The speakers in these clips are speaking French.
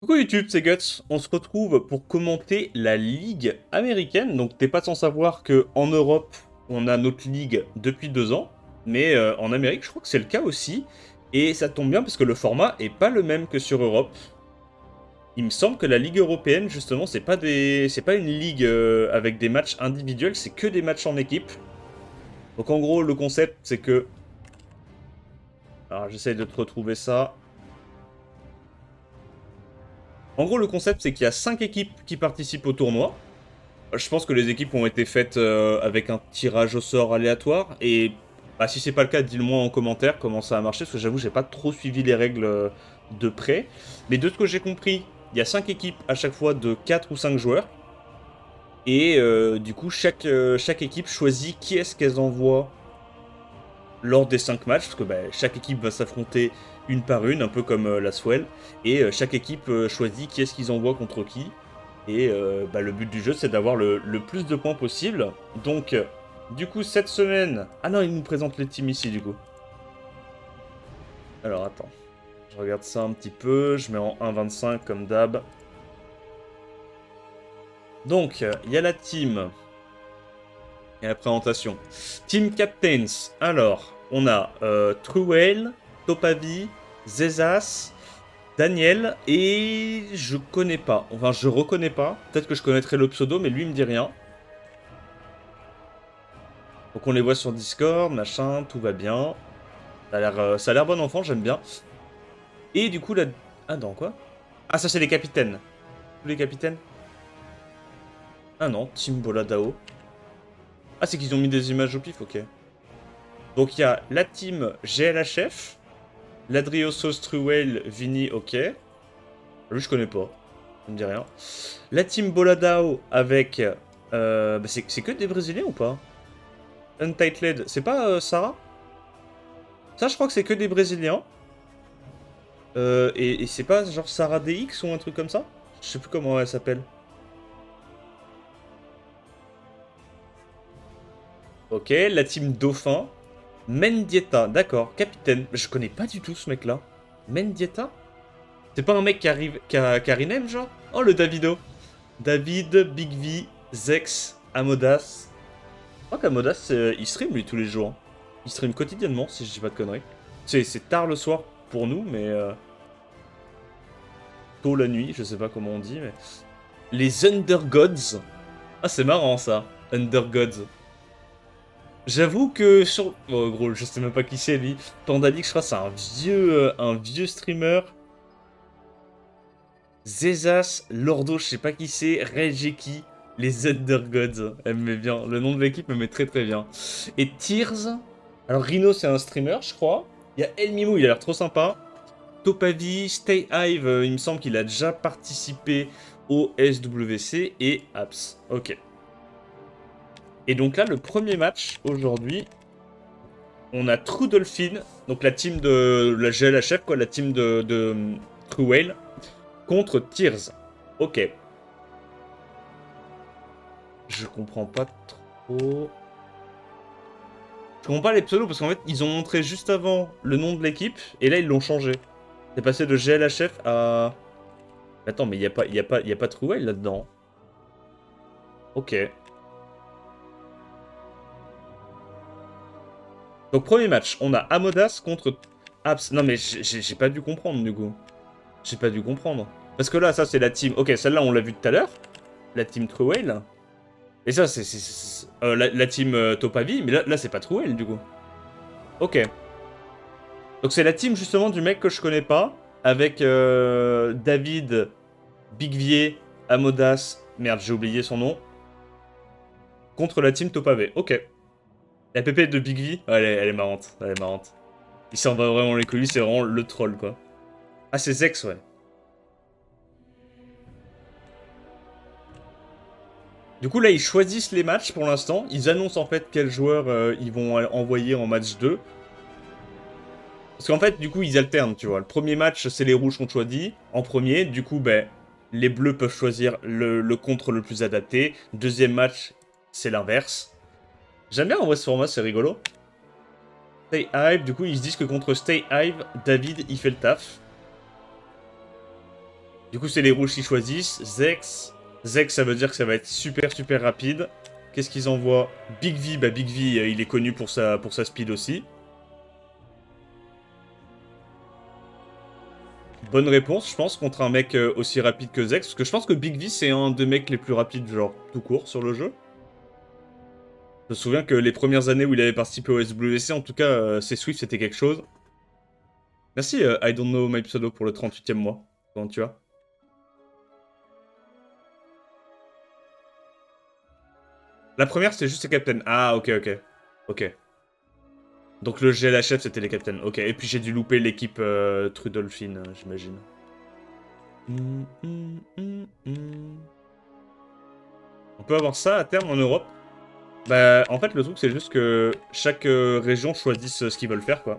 Coucou YouTube, c'est Guts. On se retrouve pour commenter la Ligue américaine. Donc t'es pas sans savoir que en Europe, on a notre ligue depuis 2 ans. Mais en Amérique, je crois que c'est le cas aussi. Et ça tombe bien parce que le format est pas le même que sur Europe. Il me semble que la Ligue européenne, justement, c'est pas une ligue avec des matchs individuels, c'est que des matchs en équipe. Donc en gros, le concept, c'est que... Alors j'essaie de te retrouver ça. En gros, le concept, c'est qu'il y a 5 équipes qui participent au tournoi. Je pense que les équipes ont été faites avec un tirage au sort aléatoire. Et bah, si c'est pas le cas, dis-le-moi en commentaire comment ça a marché. Parce que j'avoue, j'ai pas trop suivi les règles de près. Mais de ce que j'ai compris, il y a 5 équipes à chaque fois de 4 ou 5 joueurs. Et du coup, chaque équipe choisit qui est-ce qu'elles envoient lors des 5 matchs. Parce que bah, chaque équipe va s'affronter une par une, un peu comme la Swell. Et chaque équipe choisit qui est-ce qu'ils envoient contre qui. Et bah, le but du jeu, c'est d'avoir le plus de points possible. Donc, du coup, cette semaine... Ah non, il nous présente les teams ici, du coup. Alors, attends. Je regarde ça un petit peu. Je mets en 1,25 comme d'hab. Donc, il y a la team. Il y a la présentation. Team Captains. Alors, on a Truel, Topavi, Zezas, Daniel, et je connais pas. Enfin, je reconnais pas. Peut-être que je connaîtrais le pseudo, mais lui, il me dit rien. Donc on les voit sur Discord, machin, tout va bien. Ça a l'air bon enfant, j'aime bien. Et du coup, la... Ah non, quoi? Ah, ça, c'est les capitaines. Tous les capitaines? Ah non, Team Boladao. Ah, c'est qu'ils ont mis des images au pif, ok. Donc il y a la team GLHF, Ladriosos, Truel, Vini, ok. Lui, je connais pas. Ça me dit rien. La team Boladao avec... bah, c'est que des Brésiliens ou pas? Untitled, c'est pas Sarah? Ça, je crois que c'est que des Brésiliens. Et c'est pas genre Sarah DX ou un truc comme ça? Je sais plus comment elle s'appelle. Ok, la team Dauphin. Mendieta, d'accord. Capitaine. Je connais pas du tout ce mec-là. Mendieta? C'est pas un mec qui arrive... qui a rename, genre? Oh, le Davido. David, Big V, Zex, Amodas. Je crois qu'Amodas, il stream lui tous les jours, hein. Il stream quotidiennement, si je dis pas de conneries. C'est tard le soir pour nous, mais... tôt la nuit, je sais pas comment on dit, mais... Les Undergods. Ah, c'est marrant, ça. Undergods. J'avoue que sur... Oh, gros, je sais même pas qui c'est, lui. Pandalix, je crois que c'est un vieux streamer. Zezas, Lordo, je sais pas qui c'est. Regeki, les Undergods. Elle me met bien. Le nom de l'équipe me met très très bien. Et Tears. Alors, Rhino, c'est un streamer, je crois. Il y a El Mimo, il a l'air trop sympa. Topavi, Stay Hive, il me semble qu'il a déjà participé au SWC et Apps. Ok. Et donc là, le premier match aujourd'hui, on a True Dolphin, donc la team de la GLHF, quoi, la team de True Whale, contre Tears. Ok. Je comprends pas trop. Je comprends pas les pseudos parce qu'en fait, ils ont montré juste avant le nom de l'équipe et là, ils l'ont changé. C'est passé de GLHF à. Attends, mais y a pas True Whale là-dedans. Ok. Donc, premier match, on a Amodas contre Apps. Non, mais j'ai pas dû comprendre, du coup. J'ai pas dû comprendre. Parce que là, ça, c'est la team... Ok, celle-là, on l'a vue tout à l'heure. La team True Whale. Et ça, c'est la team Topavi. Mais là c'est pas True Whale, du coup. Ok. Donc, c'est la team, justement, du mec que je connais pas. Avec David, Bigvier, Amodas... Merde, j'ai oublié son nom. Contre la team Topavé. Ok. La pépette de Big V, elle est marrante. Elle est marrante. Il s'en va vraiment les couilles, c'est vraiment le troll, quoi. Ah, c'est Zex, ouais. Du coup, là, ils choisissent les matchs pour l'instant. Ils annoncent en fait quels joueurs ils vont envoyer en match 2. Parce qu'en fait, du coup, ils alternent, tu vois. Le premier match, c'est les rouges qu'on choisit en premier. Du coup, ben, les bleus peuvent choisir le contre le plus adapté. Deuxième match, c'est l'inverse. J'aime bien en vrai ce format, c'est rigolo. Stay Hive, du coup, ils se disent que contre Stay Hive, David, il fait le taf. Du coup, c'est les rouges qui choisissent. Zex. Zex, ça veut dire que ça va être super super rapide. Qu'est-ce qu'ils envoient? Big V, bah Big V, il est connu pour sa speed aussi. Bonne réponse, je pense, contre un mec aussi rapide que Zex. Parce que je pense que Big V, c'est un des mecs les plus rapides, genre, tout court, sur le jeu. Je me souviens que les premières années où il avait participé au SWC, en tout cas, ses Swift, c'était quelque chose. Merci, I don't know my pseudo pour le 38e mois. Comment tu vas? La première, c'était juste les captains. Ah, ok, ok. Ok. Donc le GLHF, c'était les captains. Ok, et puis j'ai dû louper l'équipe Trudolphine, j'imagine. On peut avoir ça à terme en Europe. Bah, en fait, le truc, c'est juste que chaque région choisisse ce qu'ils veulent faire, quoi.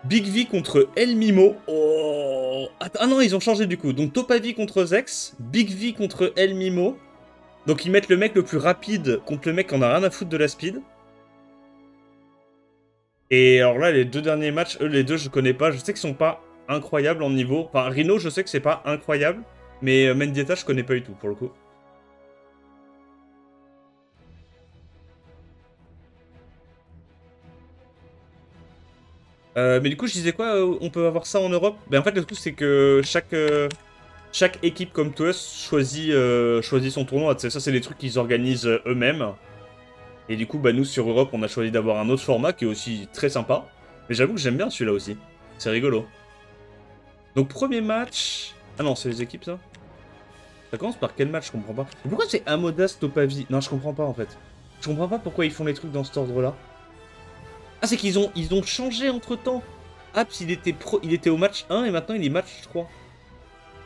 Big V contre El Mimo. Oh. Ah non, ils ont changé du coup. Donc Topavi contre Zex, Big V contre El Mimo. Donc ils mettent le mec le plus rapide contre le mec qui en a rien à foutre de la speed. Et alors là, les deux derniers matchs, eux, les deux, je connais pas. Je sais qu'ils sont pas incroyables en niveau. Enfin, Rhino, je sais que c'est pas incroyable. Mais Mendieta, je connais pas du tout, pour le coup. Mais du coup, je disais quoi, on peut avoir ça en Europe? Ben en fait, le truc, c'est que chaque équipe comme toi choisit son tournoi. Tu sais, ça, c'est des trucs qu'ils organisent eux-mêmes. Et du coup, bah, nous, sur Europe, on a choisi d'avoir un autre format qui est aussi très sympa. Mais j'avoue que j'aime bien celui-là aussi. C'est rigolo. Donc, premier match... Ah non, c'est les équipes, ça? Ça commence par quel match? Je comprends pas. Mais pourquoi c'est Amodas Topavi? Non, je comprends pas, en fait. Je comprends pas pourquoi ils font les trucs dans cet ordre-là. Ah, c'est qu'ils ont changé entre-temps. Aps, il était au match 1 et maintenant il est match 3.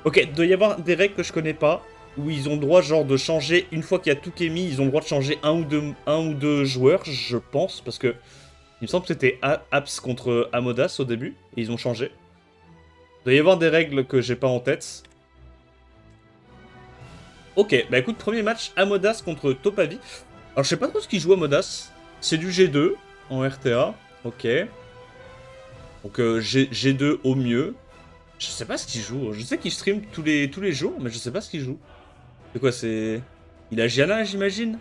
Ok, il doit y avoir des règles que je connais pas, où ils ont le droit genre de changer, une fois qu'il y a tout qui est mis, ils ont le droit de changer un ou deux joueurs, je pense, parce que il me semble que c'était Aps contre Amodas au début, et ils ont changé. Il doit y avoir des règles que j'ai pas en tête. Ok, bah écoute, premier match, Amodas contre Topavi. Alors je sais pas trop ce qu'il joue Amodas, c'est du G2 en RTA, ok. Donc G2 au mieux. Je sais pas ce qu'il joue. Je sais qu'il stream tous les jours, mais je sais pas ce qu'il joue. C'est quoi, c'est... Il a Gianna, j'imagine?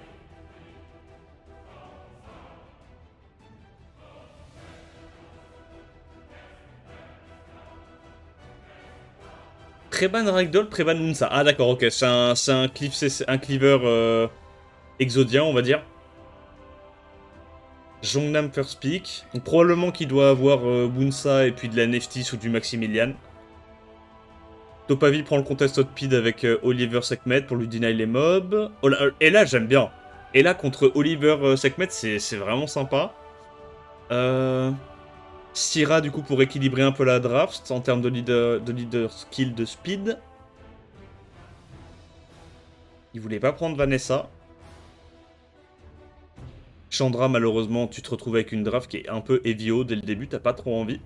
Preban Ragdoll, Preban Munsa. Ah d'accord, ok. C'est un cleaver exodien, on va dire. Jongnam First Pick. Donc probablement qu'il doit avoir Munsa et puis de la Neftis ou du Maximilian. Topavi prend le contest Hotpid avec Oliver Sekhmet pour lui deny les mobs. Oh là, et là, j'aime bien. Et là, contre Oliver Sekhmet, c'est vraiment sympa. Syrah, du coup, pour équilibrer un peu la draft en termes de leader skill de speed. Il voulait pas prendre Vanessa. Chandra, malheureusement, tu te retrouves avec une draft qui est un peu heavy-o dès le début, t'as pas trop envie.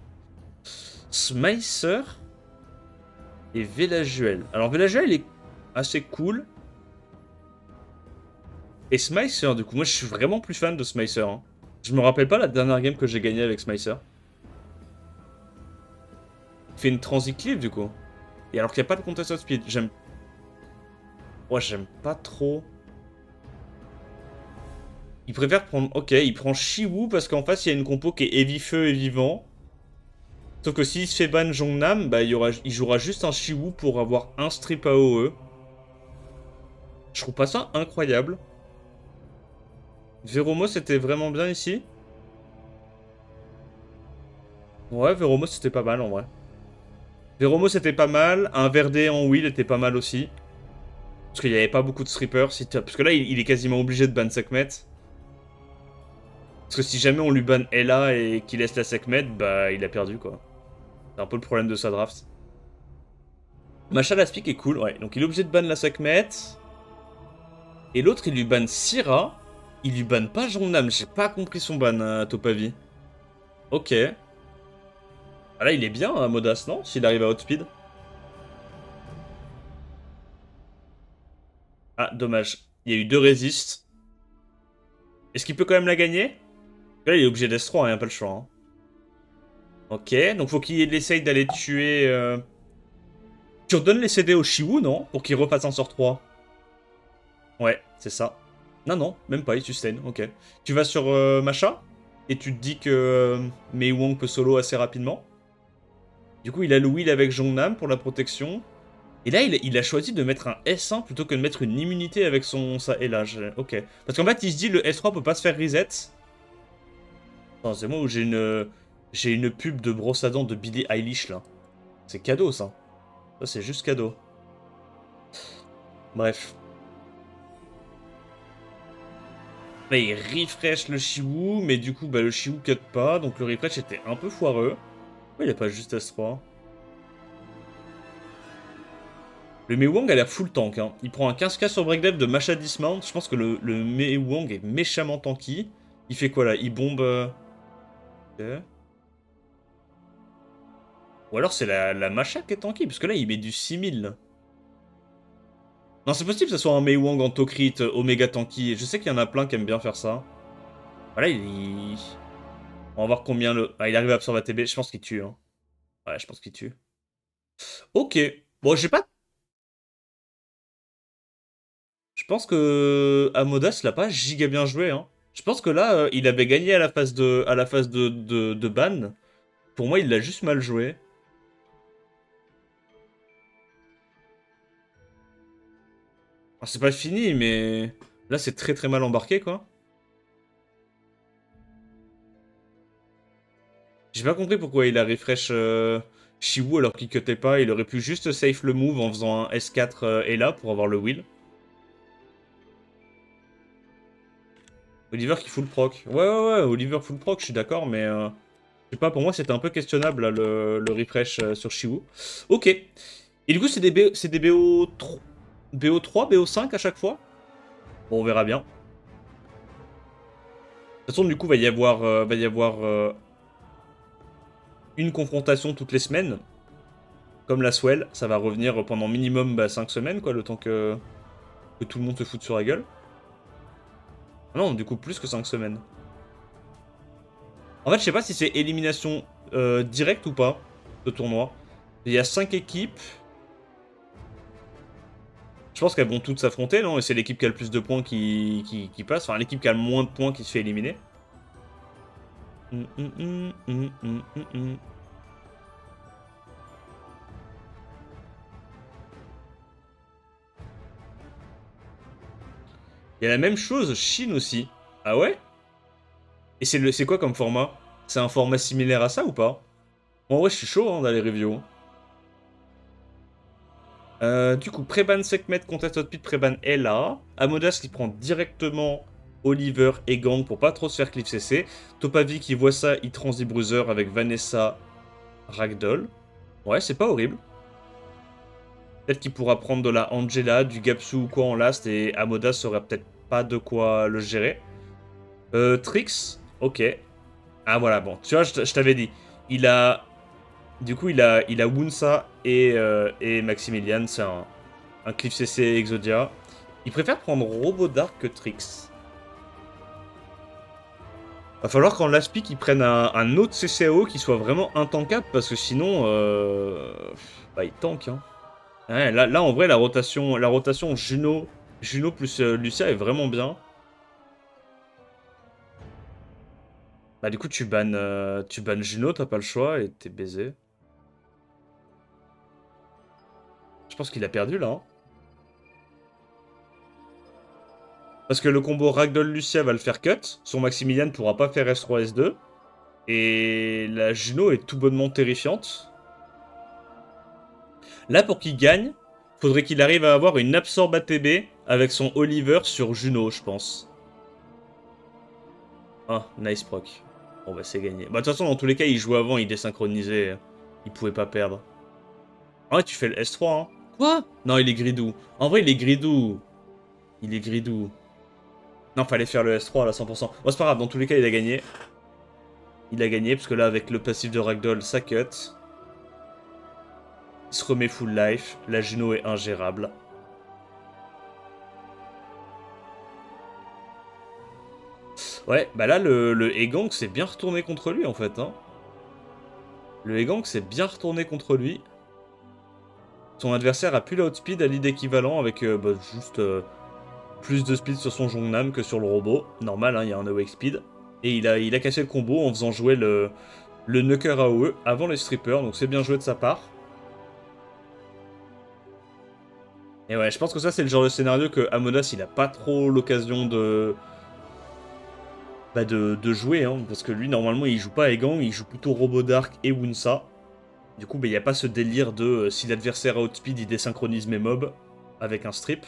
Smicer et Velajuel. Alors, Velajuel est assez cool. Et Smicer, du coup, moi je suis vraiment plus fan de Smicer. Hein. Je me rappelle pas la dernière game que j'ai gagnée avec Smicer. Il fait une transit cleave, du coup. Et alors qu'il n'y a pas de contest of speed, j'aime... Ouais, j'aime pas trop... Il préfère prendre... Ok, il prend Shiwu parce qu'en face, il y a une compo qui est Heavy Feu et Vivant. Sauf que s'il se fait ban Jongnam, bah, il jouera juste un Shiwu pour avoir un strip AOE. Je trouve pas ça incroyable. Veromo, c'était vraiment bien ici. Ouais, Veromo, c'était pas mal en vrai. Veromo, c'était pas mal. Un Verdé en wheel était pas mal aussi. Parce qu'il n'y avait pas beaucoup de strippers. Parce que là, il est quasiment obligé de ban Sekhmet. Parce que si jamais on lui ban Ella et qu'il laisse la Sekhmet, bah il a perdu quoi. C'est un peu le problème de sa draft. Machal Aspic est cool, ouais. Donc il est obligé de ban la Sekhmet. Et l'autre, il lui ban Syrah. Il lui ban pas Jongnam. J'ai pas compris son ban à Topavi. Ok. Ah là, il est bien, hein, Modas, non? S'il arrive à Outspeed. Ah, dommage. Il y a eu deux résists. Est-ce qu'il peut quand même la gagner? Là, il est obligé d'S3, hein, pas le choix. Hein. Ok, donc faut qu'il essaye d'aller tuer... Tu redonnes les CD au Shiwu, non? Pour qu'il refasse un sort 3. Ouais, c'est ça. Non, non, même pas, il sustain, ok. Tu vas sur Masha, et tu te dis que Mei Wong peut solo assez rapidement. Du coup, il a le Will avec Jongnam pour la protection. Et là, il a choisi de mettre un S1 plutôt que de mettre une immunité avec sa L-Age. Ok. Parce qu'en fait, il se dit le S3 peut pas se faire reset. Attends, c'est moi où j'ai une pub de brosse à dents de Billie Eilish, là. C'est cadeau, ça. Ça, c'est juste cadeau. Bref. Là, il refresh le Shiwu, mais du coup, bah, le Shiwu cut pas, donc le refresh était un peu foireux. Pourquoi il a pas juste S3? Le Mei Wong a l'air full tank, hein. Il prend un 15k sur breakdev de Masha Dismount. Je pense que le Mei Wong est méchamment tanky. Il fait quoi, là? Il bombe... Ok. Ou alors c'est la Masha qui est tanky, parce que là, il met du 6000, là. Non, c'est possible que ce soit un Mei Wong en Tokrit, Omega tanky. Je sais qu'il y en a plein qui aiment bien faire ça. Voilà, on va voir combien le... Ah, il arrive à absorber ATB. Je pense qu'il tue, hein. Ouais, je pense qu'il tue. Ok. Bon, j'ai pas... Je pense que Amodas l'a pas giga bien joué, hein. Je pense que là, il avait gagné à la phase de ban. Pour moi, il l'a juste mal joué. Ah, c'est pas fini, mais... Là, c'est très très mal embarqué, quoi. J'ai pas compris pourquoi il a refresh Shiwu alors qu'il cutait pas. Il aurait pu juste safe le move en faisant un S4 et là pour avoir le will. Oliver qui full proc. Ouais, ouais, ouais, Oliver full proc, je suis d'accord, mais... je sais pas, pour moi, c'était un peu questionnable, là, le refresh sur Shiwu. Ok. Et du coup, c'est des BO3, BO3, BO5 à chaque fois? Bon, on verra bien. De toute façon, du coup, va y avoir une confrontation toutes les semaines. Comme la Swell, ça va revenir pendant minimum 5 semaines, quoi, le temps que tout le monde se foute sur la gueule. Non, du coup, plus que 5 semaines. En fait, je sais pas si c'est élimination directe ou pas, ce tournoi. Il y a 5 équipes. Je pense qu'elles vont toutes s'affronter, non? Et c'est l'équipe qui a le plus de points qui passe. Enfin, l'équipe qui a le moins de points qui se fait éliminer. Il y a la même chose, Chine aussi. Ah ouais? Et c'est quoi comme format? C'est un format similaire à ça ou pas? En vrai, je suis chaud hein, dans les reviews. Du coup, Preban Sekhmet, Contest Hotpit, Preban est là. Amodas qui prend directement Oliver et Gang pour pas trop se faire cliff CC. Topavi qui voit ça, il transit Bruiser avec Vanessa Ragdoll. Ouais, c'est pas horrible. Peut-être qu'il pourra prendre de la Angela, du Gapsu ou quoi en last et Amodas saurait peut-être pas de quoi le gérer. Trix, ok. Ah voilà, bon, tu vois, je t'avais dit. Il a... Du coup, il a Wunsa et Maximilian, c'est un Cliff CC Exodia. Il préfère prendre Robodark que Trix. Va falloir qu'en last pick, ils prennent un autre CCAO qui soit vraiment intankable, parce que sinon, bah, il tank, hein. Ouais, là, en vrai, la rotation Juno plus Lucia est vraiment bien. Bah du coup, tu bannes Juno, t'as pas le choix, et t'es baisé. Je pense qu'il a perdu, là, hein. Parce que le combo Ragdoll-Lucia va le faire cut. Son Maximilian ne pourra pas faire S3, S2. Et la Juno est tout bonnement terrifiante. Là, pour qu'il gagne, faudrait qu'il arrive à avoir une absorbe ATB avec son Oliver sur Juno, je pense. Ah, nice proc. Bon, bah, c'est gagné. Bah, de toute façon, dans tous les cas, il jouait avant, il désynchronisait. Il pouvait pas perdre. Ah ouais, tu fais le S3, hein. Quoi? Non, il est gridou. En vrai, il est gridou. Il est gridou. Non, fallait faire le S3 là, 100%. Bon, c'est pas grave, dans tous les cas, il a gagné. Il a gagné, parce que là, avec le passif de Ragdoll, ça cut. Il se remet full life. La Juno est ingérable. Ouais, bah là, le Egang s'est bien retourné contre lui, en fait. Hein. Le Egang s'est bien retourné contre lui. Son adversaire a plus la outspeed à lead équivalent avec juste plus de speed sur son Jongnam que sur le robot. Normal, hein, il y a un awake speed. Et il a cassé le combo en faisant jouer le Nuker AOE avant les strippers, donc c'est bien joué de sa part. Et ouais, je pense que ça c'est le genre de scénario que Amodas il a pas trop l'occasion de jouer, hein, parce que lui normalement il joue pas Egang, il joue plutôt Robodark et Wunsa. Du coup, il n'y a pas ce délire de si l'adversaire a outspeed, il désynchronise mes mobs avec un strip.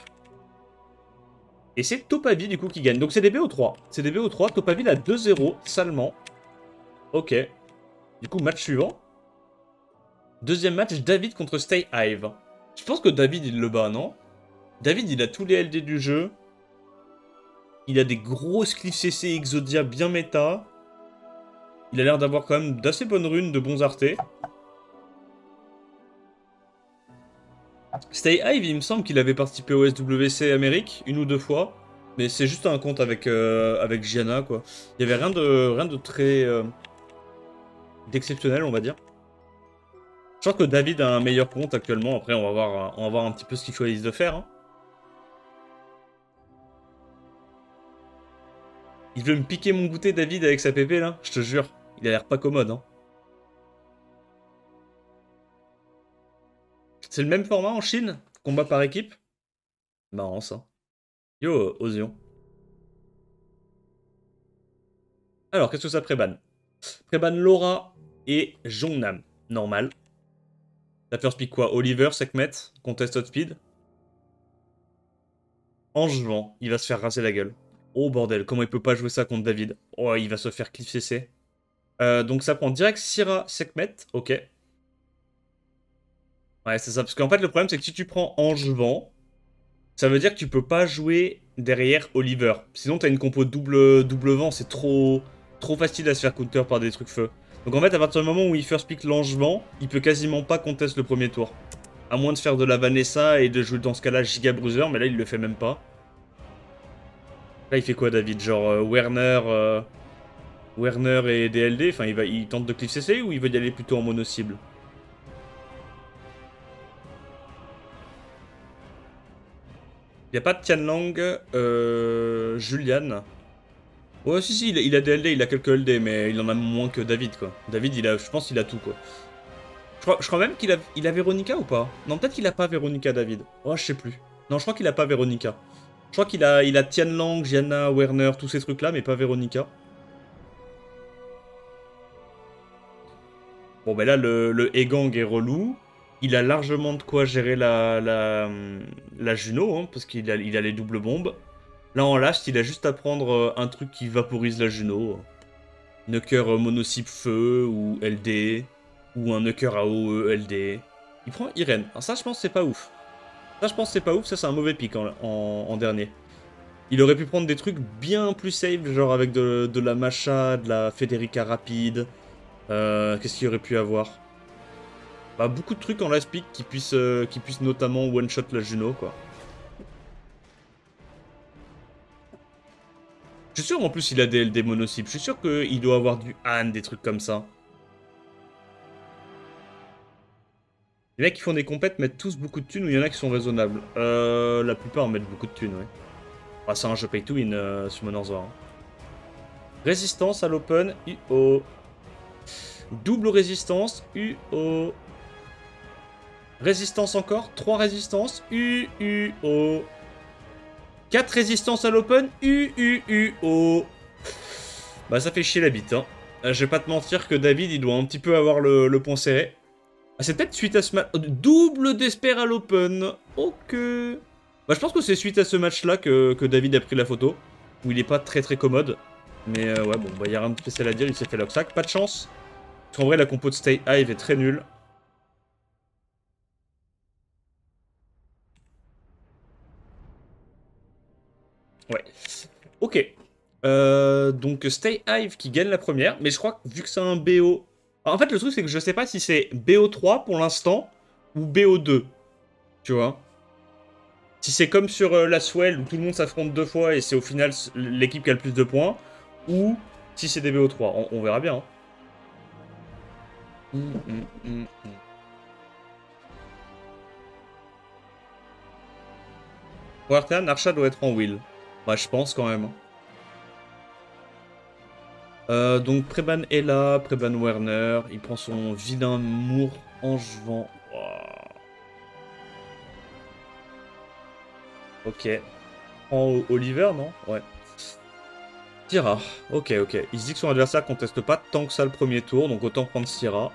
Et c'est Topavi du coup qui gagne. Donc c'est des BO3. C'est des BO3. Topavi a 2-0, salement. Ok. Du coup, match suivant. Deuxième match, David contre Stay Hive. Je pense que David il le bat, non? David il a tous les LD du jeu. Il a des grosses cliffs CC Exodia bien méta. Il a l'air d'avoir quand même d'assez bonnes runes, de bons artés. Stay Hive, il me semble qu'il avait participé au SWC Amérique une ou deux fois. Mais c'est juste un compte avec Gianna, quoi. Il y avait rien de très d'exceptionnel, on va dire. Je crois que David a un meilleur compte actuellement. Après, on va voir un petit peu ce qu'ils choisissent de faire. Hein. Il veut me piquer mon goûter, David, avec sa PP, là. Je te jure. Il a l'air pas commode, hein. C'est le même format en Chine? Combat par équipe? Marrant, ça. Yo, Ozion. Alors, qu'est-ce que ça prébanne? Prébanne Laura et Jongnam. Normal. Ça first pick quoi? Oliver, Sekhmet, Contest Speed. Angevin, il va se faire raser la gueule. Oh bordel, comment il peut pas jouer ça contre David? Oh, il va se faire cliff CC. Donc ça prend direct Syrah, Sekhmet, ok. Ouais, c'est ça, parce qu'en fait le problème c'est que si tu prends Angevin, ça veut dire que tu peux pas jouer derrière Oliver. Sinon t'as une compo double vent, c'est trop facile à se faire counter par des trucs feu. Donc en fait à partir du moment où il first pick Langevin, il peut quasiment pas contest le premier tour. À moins de faire de la Vanessa et de jouer dans ce cas-là Giga Bruiser, mais là il le fait même pas. Là il fait quoi David? Genre Werner et DLD, enfin il tente de cliff CC ou il veut y aller plutôt en mono cible? Il n'y a pas de Tianlang, Julian. Ouais, si, il a des LD, il a quelques LD, mais il en a moins que David, quoi. David, je pense qu'il a tout, quoi. Je crois même qu'il a Véronica ou pas? Non, peut-être qu'il a pas Véronica, David. Oh, je sais plus. Non, je crois qu'il a pas Véronica. Je crois qu'il a Tianlang, Gianna, Werner, tous ces trucs-là, mais pas Véronica. Bon, ben là, le Egang est relou. Il a largement de quoi gérer la Juno, hein, parce qu'il a les doubles bombes. Là, en last, il a juste à prendre un truc qui vaporise la Juno. Nuker monocycle feu, ou LD, ou un Nuker AOE LD. Il prend Irene. Alors ça, je pense c'est pas ouf. Ça, je pense c'est pas ouf, ça c'est un mauvais pick en dernier. Il aurait pu prendre des trucs bien plus safe, genre avec de la Macha, de la Federica rapide. Qu'est-ce qu'il aurait pu avoir? Bah, beaucoup de trucs en last pick qui puissent notamment one-shot la Juno, quoi. Je suis sûr en plus il a des monocycles. Je suis sûr qu'il doit avoir du Han, des trucs comme ça. Les mecs qui font des compètes mettent tous beaucoup de thunes ou il y en a qui sont raisonnables? La plupart mettent beaucoup de thunes, ouais. Ah, c'est un jeu pay to win, Summoner's War. Résistance à l'open, UO. Double résistance, UO. Résistance encore, 3 résistances, UO. 4 résistances à l'open, UO. Bah ça fait chier la bite, hein. Je vais pas te mentir que David, il doit un petit peu avoir le point serré. Ah, c'est peut-être suite à ce match... Double d'espère à l'open. Ok. Bah je pense que c'est suite à ce match-là que David a pris la photo. Où il est pas très commode. Mais ouais, bon, bah y a rien de spécial à dire, il s'est fait l'oxac. Pas de chance. Parce qu'en vrai, la compo de Stay Hive est très nulle. Ouais. Ok. Donc Stay Hive qui gagne la première. Mais je crois que vu que c'est un BO... En fait, le truc, c'est que je sais pas si c'est BO3 pour l'instant ou BO2. Tu vois? Si c'est comme sur la Swell où tout le monde s'affronte deux fois et c'est au final l'équipe qui a le plus de points, ou si c'est des BO3, on verra bien. Hein. Pour RTA, Narsha doit être en Will. Bah, je pense quand même. Donc Preban est là, Preban Werner, il prend son vilain Mour Angevin. Wow. Ok. En Oliver, non? Ouais. Syrah. Ok, ok. Il se dit que son adversaire conteste pas tant que ça le premier tour, donc autant prendre Syrah.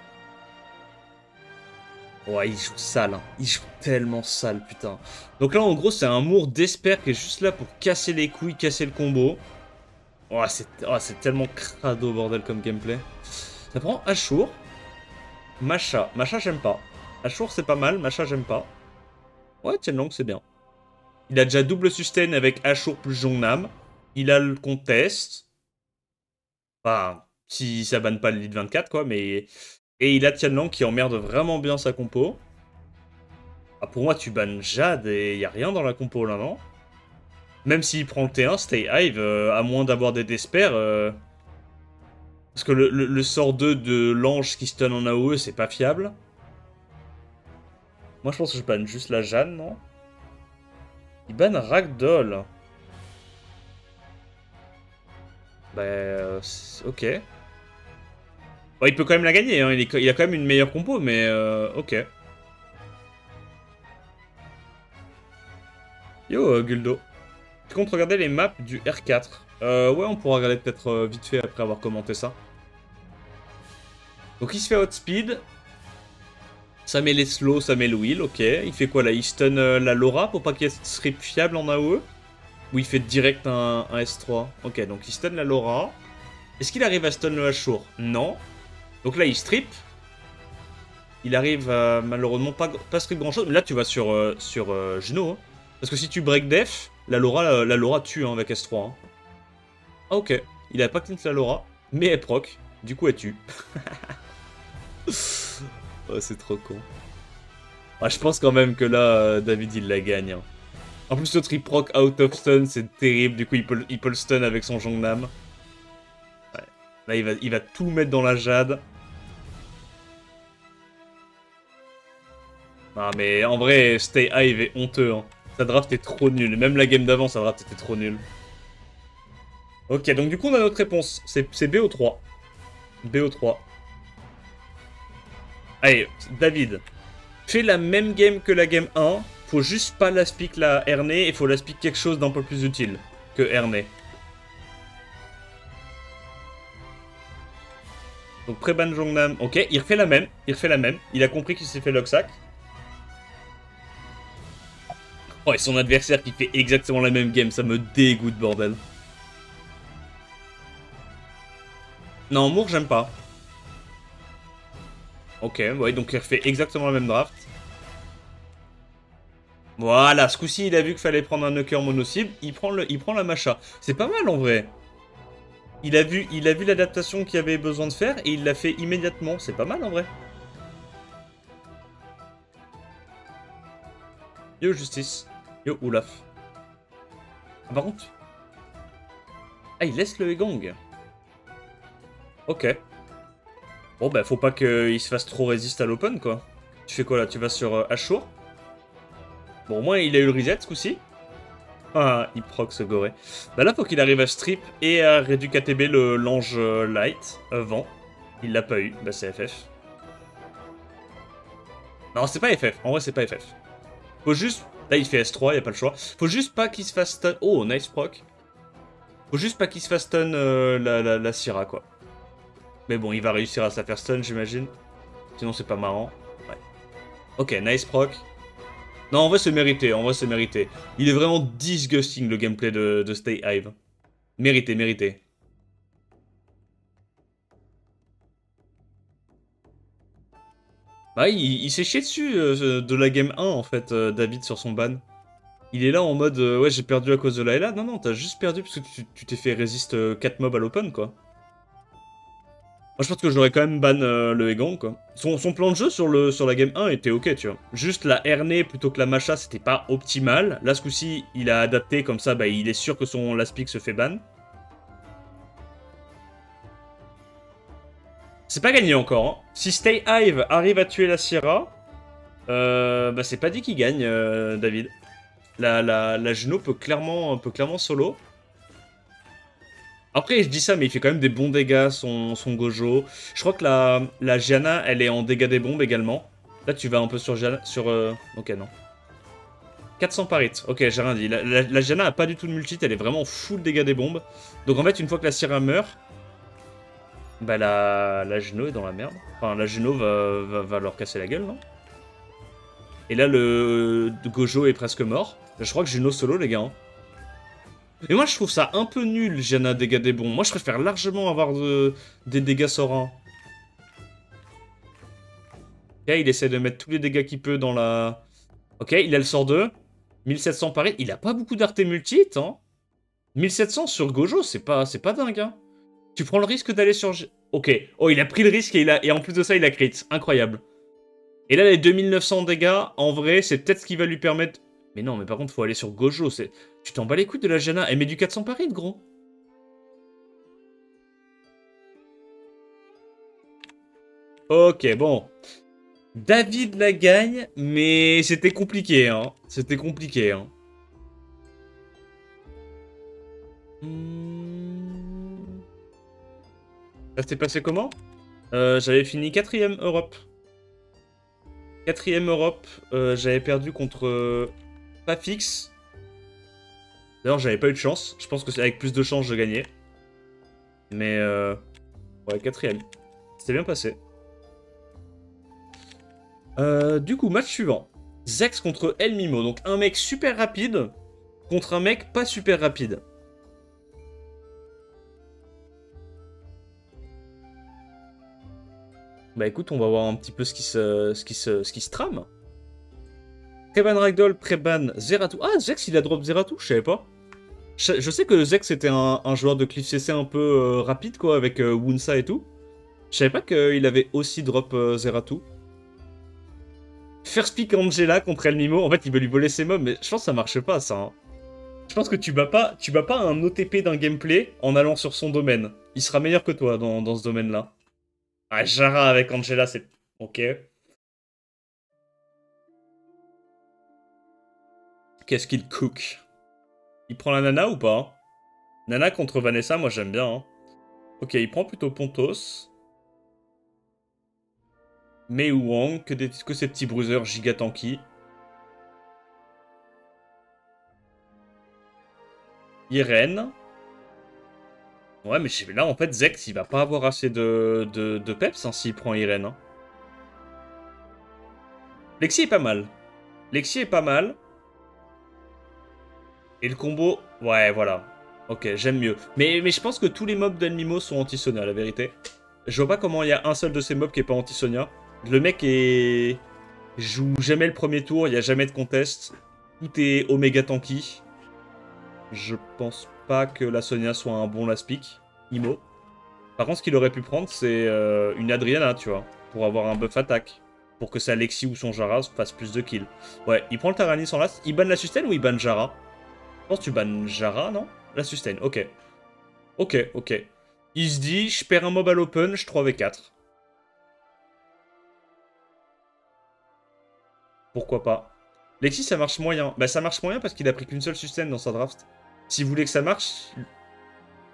Ouais, il joue sale, hein. Il joue tellement sale, putain. Donc là, en gros, c'est un Mour d'Esper qui est juste là pour casser les couilles, casser le combo. C'est tellement crado, bordel, comme gameplay. Ça prend Ashur. Masha. Masha, j'aime pas. Ashur, c'est pas mal. Masha, j'aime pas. Ouais, Tianlang, c'est bien. Il a déjà double sustain avec Ashur plus Jongnam. Il a le contest. Enfin, si ça banne pas le lead 24, quoi, mais... Et il a Tianlang qui emmerde vraiment bien sa compo. Ah, pour moi, tu bannes Jade et y a rien dans la compo, là, non? Même s'il prend le T1, Stay Hive, à moins d'avoir des Despair... Parce que le sort 2 de l'ange qui stun en AOE, c'est pas fiable. Moi, je pense que je banne juste la Jeanne, non? Il banne Ragdoll. Bah, ok. Bon, il peut quand même la gagner, hein. Il a quand même une meilleure compo, mais ok. Yo, Guldo. Tu comptes regarder les maps du R4? Ouais, on pourra regarder peut-être vite fait après avoir commenté ça. Donc il se fait outspeed. Ça met les slow, ça met le wheel, ok. Il fait quoi là? Il stun la Laura pour pas qu'il y ait strip fiable en AOE? Ou il fait direct un S3? Ok, donc il stun la Laura. Est-ce qu'il arrive à stun le Ashur? Non. Donc là il strip. Il arrive à malheureusement pas strip grand chose. Mais là tu vas sur Juno. Hein. Parce que si tu break def, la Laura tue hein, avec S3. Hein. Ah ok. Il a pas clean la Laura. Mais elle proc. Du coup elle tue. Oh, c'est trop con. Ah, je pense quand même que là, David, il la gagne. Hein. En plus, l'autre, il proc out of stun, c'est terrible. Du coup, il peut le stun avec son Jongnam. Ouais. Là, il va tout mettre dans la Jade. Ah, mais en vrai, Stay Hive est honteux. Hein. Sa draft est trop nulle. Même la game d'avant, sa draft était trop nulle. Ok, donc du coup, on a notre réponse. C'est BO3. BO3. Allez, David. Fais la même game que la game 1. Faut juste pas l'aspic la Ernée et faut l'aspic quelque chose d'un peu plus utile que Ernée. Donc Preban Jongnam, ok, il refait la même, il a compris qu'il s'est fait Locksack. Oh et son adversaire qui fait exactement la même game, ça me dégoûte bordel. Non, Moore j'aime pas. Ok, ouais, donc il refait exactement la même draft. Voilà, ce coup-ci il a vu qu'il fallait prendre un knocker mono-cible, il prend la Masha. C'est pas mal en vrai. Il a vu l'adaptation qu'il avait besoin de faire et il l'a fait immédiatement. C'est pas mal en vrai. Yo Justice. Yo Olaf. Ah, par contre... Ah, il laisse le Egong. Ok. Bon bah faut pas qu'il se fasse trop résiste à l'open quoi. Tu fais quoi là? Tu vas sur Ashur. Bon au moins il a eu le reset ce coup-ci. Ah, il proc ce goré. Bah là, faut qu'il arrive à strip et à réduire KTB l'ange light, vent. Il l'a pas eu, bah c'est FF. Non, c'est pas FF, en vrai c'est pas FF. Faut juste... Là il fait S3, y a pas le choix. Faut juste pas qu'il se fasse stun... Oh, nice proc. Faut juste pas qu'il se fasse stun la Syrah, quoi. Mais bon, il va réussir à se la faire stun, j'imagine. Sinon c'est pas marrant. Ouais. Ok, nice proc. Non, en vrai, c'est mérité. En vrai, c'est mérité. Il est vraiment disgusting, le gameplay de Stay Hive. Mérité, mérité. Bah, il s'est chié dessus de la game 1, en fait, David, sur son ban. Il est là en mode, ouais, j'ai perdu à cause de la LA. Non, non, t'as juste perdu parce que tu t'es fait résiste 4 mobs à l'open, quoi. Moi, je pense que j'aurais quand même ban le Egong, quoi. Son plan de jeu sur la game 1 était ok, tu vois. Juste la Ernée plutôt que la Masha, c'était pas optimal. Là, ce coup-ci, il a adapté comme ça, bah, il est sûr que son last pick se fait ban. C'est pas gagné encore, hein. Si Stay Hive arrive à tuer la Sierra, bah, c'est pas dit qu'il gagne, David. La Juno peut clairement solo. Après, je dis ça, mais il fait quand même des bons dégâts, son Gojo. Je crois que la Gianna, elle est en dégâts des bombes également. Là, tu vas un peu sur Gianna, Ok, non. 400 par hit. Ok, j'ai rien dit. La Gianna a pas du tout de multi, elle est vraiment full dégâts des bombes. Donc en fait, une fois que la Syrah meurt, bah la Juno est dans la merde. Enfin, la Juno va leur casser la gueule, non? Et là, le Gojo est presque mort. Je crois que Juno solo, les gars. Hein. Mais moi, je trouve ça un peu nul, Gianna, dégâts des bombes. Moi, je préfère largement avoir des dégâts Sora. Ok, il essaie de mettre tous les dégâts qu'il peut dans la... Ok, il a le sort 2. 1700 par hit. Il a pas beaucoup d'arte multi, hein. 1700 sur Gojo, c'est pas dingue, hein. Tu prends le risque d'aller sur... Ok. Oh, il a pris le risque et en plus de ça, il a crit. Incroyable. Et là, les 2900 dégâts, en vrai, c'est peut-être ce qui va lui permettre... Mais non, mais par contre, faut aller sur Gojo. Tu t'en bats les couilles de la Gianna. Elle met du 400 par hit, gros. Ok, bon. David la gagne, mais c'était compliqué, hein. C'était compliqué, hein. Ça s'est passé comment? J'avais fini 4ème Europe. 4ème Europe, j'avais perdu contre Pafix. D'ailleurs, j'avais pas eu de chance. Je pense que c'est avec plus de chance, je gagnais. Mais ouais, 4ème. C'était bien passé. Du coup, match suivant. Zex contre El Mimo. Donc un mec super rapide contre un mec pas super rapide. Bah écoute, on va voir un petit peu ce qui se trame. Preban Ragdoll, Preban Zeratou. Ah, Zex, il a drop Zeratou, je savais pas. Je sais que Zex était un joueur de Cliff CC un peu rapide, quoi, avec Wunsa et tout. Je savais pas qu'il avait aussi drop Zeratou. First pick Angela contre El Mimo. En fait, il veut lui voler ses mobs, mais je pense que ça marche pas, ça. Hein. Je pense que tu bats pas un OTP d'un gameplay en allant sur son domaine. Il sera meilleur que toi dans ce domaine-là. Ah, Jara avec Angela, c'est... Ok. Qu'est-ce qu'il cook? Il prend la Nana ou pas? Nana contre Vanessa, moi j'aime bien. Hein. Ok, il prend plutôt Pontos. Mei Wang, que ces petits bruiseurs giga tanky. Irene. Ouais, mais là, en fait, Zex, il va pas avoir assez de peps hein, s'il prend Irene. Hein. Lexi est pas mal. Lexi est pas mal. Et le combo... Ouais, voilà. Ok, j'aime mieux. Mais je pense que tous les mobs d'Animo sont anti-Sonia, la vérité. Je vois pas comment il y a un seul de ces mobs qui est pas anti-Sonia. Le mec joue jamais le premier tour, il y a jamais de contest. Tout est Omega Tanky. Je pense pas que la Sonia soit un bon last pick. Imo. Par contre, ce qu'il aurait pu prendre, c'est une Adriana, tu vois. Pour avoir un buff attaque. Pour que sa Lexi ou son Jara fasse plus de kills. Ouais, il prend le Taranis en last. Il banne la sustain ou il banne Jara? Je pense que tu bannes Jara, non? La sustain, ok. Ok. Il se dit, je perds un mob à l'open, je 3v4. Pourquoi pas? Lexi, ça marche moyen. Bah, ça marche moyen parce qu'il a pris qu'une seule sustain dans sa draft. S'il voulait que ça marche,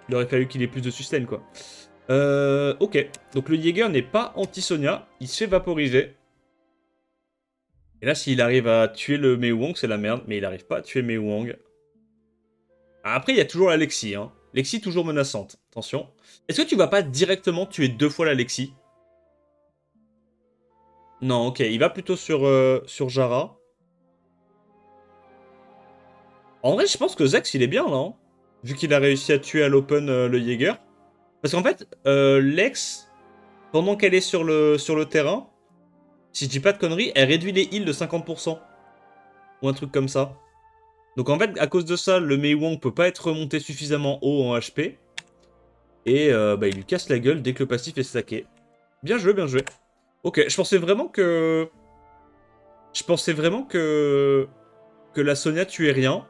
il aurait fallu qu'il ait plus de sustain, quoi. Ok. Donc le Jäger n'est pas anti-Sonia. Il se fait vaporiser. Et là, s'il arrive à tuer le Mei Wang, c'est la merde. Mais il n'arrive pas à tuer Mei Wang. Après, il y a toujours la Lexi. Hein. Lexi toujours menaçante. Attention. Est-ce que tu vas pas directement tuer 2 fois la Lexi? Non, ok. Il va plutôt sur Jara. En vrai, je pense que Zex, il est bien, là. Hein, vu qu'il a réussi à tuer à l'open le Jäger. Parce qu'en fait, Lex, pendant qu'elle est sur le terrain, si je dis pas de conneries, elle réduit les heals de 50%. Ou un truc comme ça. Donc en fait, à cause de ça, le Mei Wang peut pas être remonté suffisamment haut en HP. Et bah, il lui casse la gueule dès que le passif est stacké. Bien joué, bien joué. Ok, je pensais vraiment que... Que la Sonia tuait rien.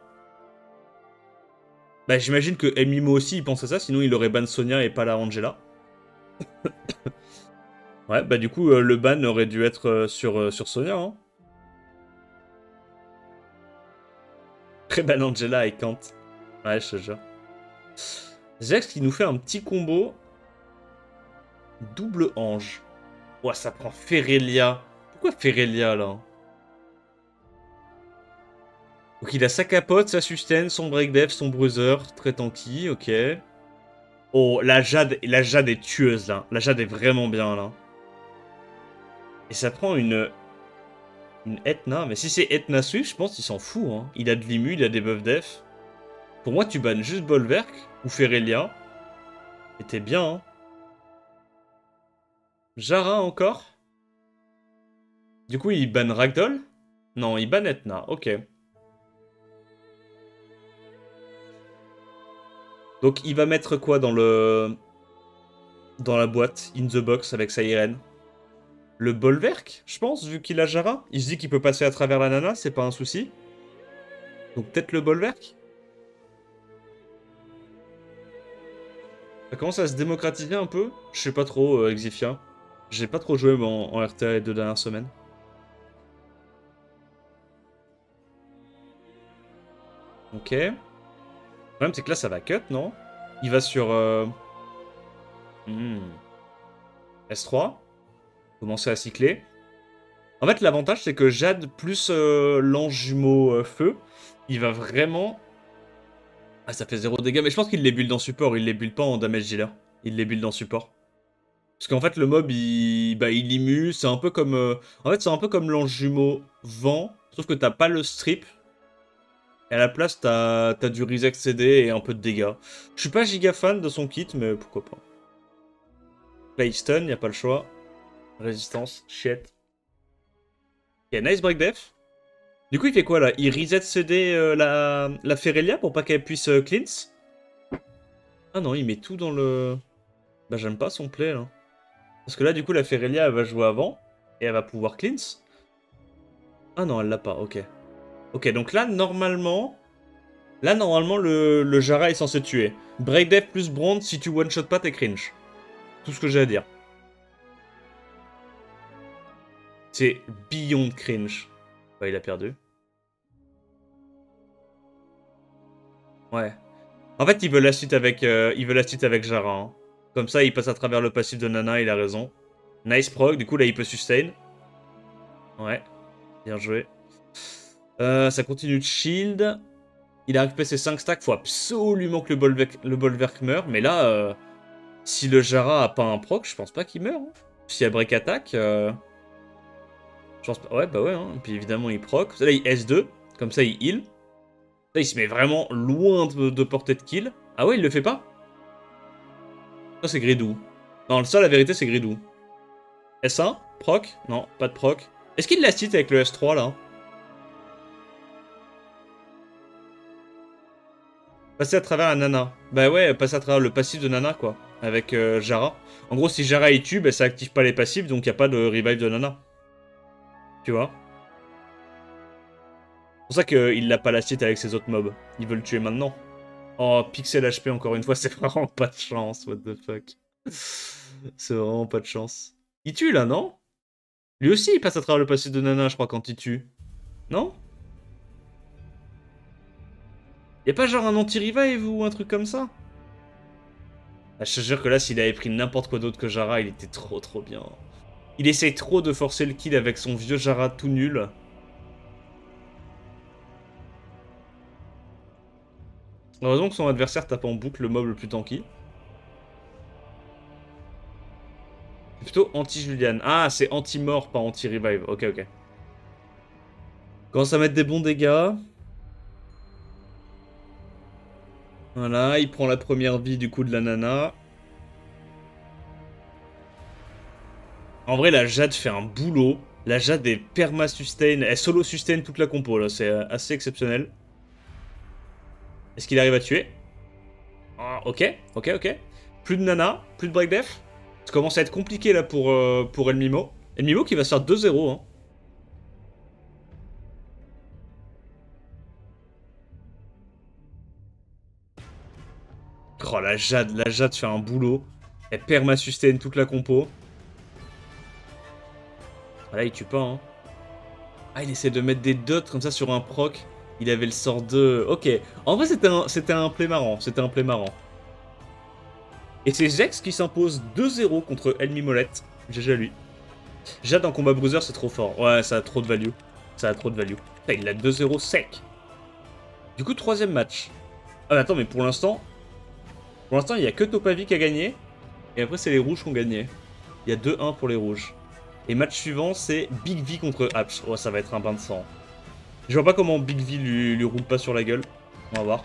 Bah j'imagine que El Mimo aussi il pense à ça, sinon il aurait ban Sonia et pas la Angela. Ouais, bah du coup le ban aurait dû être sur Sonia. Hein. Très belle Angela et Kant. Ouais, je te jure. Zex qui nous fait un petit combo. Double ange. Ouah, ça prend Ferelia. Pourquoi Ferelia, là? Donc il a sa capote, sa sustain, son breakdef, son bruiser. Très tanky, ok. Oh, la Jade est tueuse, là. La Jade est vraiment bien, là. Et ça prend une Etna. Mais si c'est Etna Swift, je pense qu'il s'en fout, hein. Il a de l'immu, il a des buffs def. Pour moi, tu bannes juste Bolverk ou Ferelia. Et t'es bien, hein. Jara encore. Du coup, il banne Ragdoll? Non, il banne Etna, ok. Donc, il va mettre quoi dans le... dans la boîte, in the box, avec sa Irene? Le Bolverk, je pense, vu qu'il a Jara. Il se dit qu'il peut passer à travers la nana, c'est pas un souci. Donc peut-être le Bolverk. Ça commence à se démocratiser un peu. Je sais pas trop, Exifia. J'ai pas trop joué en RTA les 2 dernières semaines. Ok. Le problème, c'est que là, ça va cut, non? Il va sur... S3. Commencer à cycler. En fait, l'avantage, c'est que Jade plus l'ange jumeau feu, il va vraiment... Ah, ça fait 0 dégâts, mais je pense qu'il les build en support, il les build pas en damage dealer. Il les build en support. Parce qu'en fait, le mob, il immue, c'est un peu comme... En fait, c'est un peu comme l'ange jumeau vent, sauf que t'as pas le strip. Et à la place, t'as du reset CD et un peu de dégâts. Je suis pas giga fan de son kit, mais pourquoi pas. Là, il stun, y a pas le choix. Résistance, shit. Ok, nice break def. Du coup, il fait quoi là? Il reset CD la Ferelia pour pas qu'elle puisse cleanse? Ah non, il met tout dans le... Bah, j'aime pas son play là. Parce que là, du coup, la Ferelia, elle va jouer avant. Et elle va pouvoir cleanse. Ah non, elle l'a pas, ok. Ok, donc là, normalement... Là, normalement, le Jara est censé tuer. Break def plus bronze, si tu one-shot pas, t'es cringe. Tout ce que j'ai à dire. C'est beyond cringe. Bah, il a perdu. Ouais. En fait, il veut la suite avec, Jara. Hein. Comme ça, il passe à travers le passif de Nana, il a raison. Nice proc, du coup, là, il peut sustain. Ouais. Bien joué. Ça continue de shield. Il a récupéré ses 5 stacks. Faut absolument que le Bolverk meure. Mais là, si le Jara a pas un proc, je pense pas qu'il meurt. Hein. S'il y a break attack, je pense pas. Ouais, bah ouais. Hein. Puis évidemment, il proc. Là, il S2. Comme ça, il heal. Là, il se met vraiment loin de portée de kill. Ah ouais, il le fait pas? Ça, c'est Gridou. Non, ça, la vérité, c'est Gridou. S1? Proc? Non, pas de proc. Est-ce qu'il la cite avec le S3, là? Passer à travers la Nana. Bah ouais, passer à travers le passif de Nana, quoi. Avec Jara. En gros, si Jara il tue, bah, ça active pas les passifs, donc y a pas de revive de Nana. Tu vois? C'est pour ça qu'il l'a pas la cite avec ses autres mobs. Il veut le tuer maintenant. Oh, pixel HP encore une fois, c'est vraiment pas de chance, what the fuck. C'est vraiment pas de chance. Il tue là, non? Lui aussi, il passe à travers le passif de Nana, je crois, quand il tue. Non? Y'a pas genre un anti-revive ou un truc comme ça? Ah, je te jure que là, s'il avait pris n'importe quoi d'autre que Jara, il était trop bien. Il essaye trop de forcer le kill avec son vieux Jara tout nul. Heureusement que son adversaire tape en boucle le mob le plus tanky. C'est plutôt anti-Julian. Ah, c'est anti-mort, pas anti-revive. Ok, ok. Commence à mettre des bons dégâts. Voilà, il prend la première vie du coup de la nana. En vrai, la Jade fait un boulot. La Jade est perma-sustain. Elle solo-sustain toute la compo, là. C'est assez exceptionnel. Est-ce qu'il arrive à tuer? Ah, ok, ok, ok. Plus de nana, plus de break def. Ça commence à être compliqué, là, pour Elmimo. Elmimo qui va se faire 2-0, hein. Oh, la Jade fait un boulot. Elle perma-sustain toute la compo. Ah, là, il tue pas, hein. Ah, il essaie de mettre des dots comme ça sur un proc. Il avait le sort 2. Ok. En vrai, c'était un play marrant. C'était un play marrant. Et c'est Zex qui s'impose 2-0 contre El Mimolette. GG à lui. Jade en combat bruiser, c'est trop fort. Ouais, ça a trop de value. Ça a trop de value. Putain, il a 2-0 sec. Du coup, troisième match. Ah, mais attends, mais pour l'instant, il n'y a que Topavi qui a gagné. Et après, c'est les rouges qui ont gagné. Il y a 2-1 pour les rouges. Et match suivant, c'est Big V contre Apps. Oh, ça va être un bain de sang. Je vois pas comment Big V lui roule pas sur la gueule. On va voir.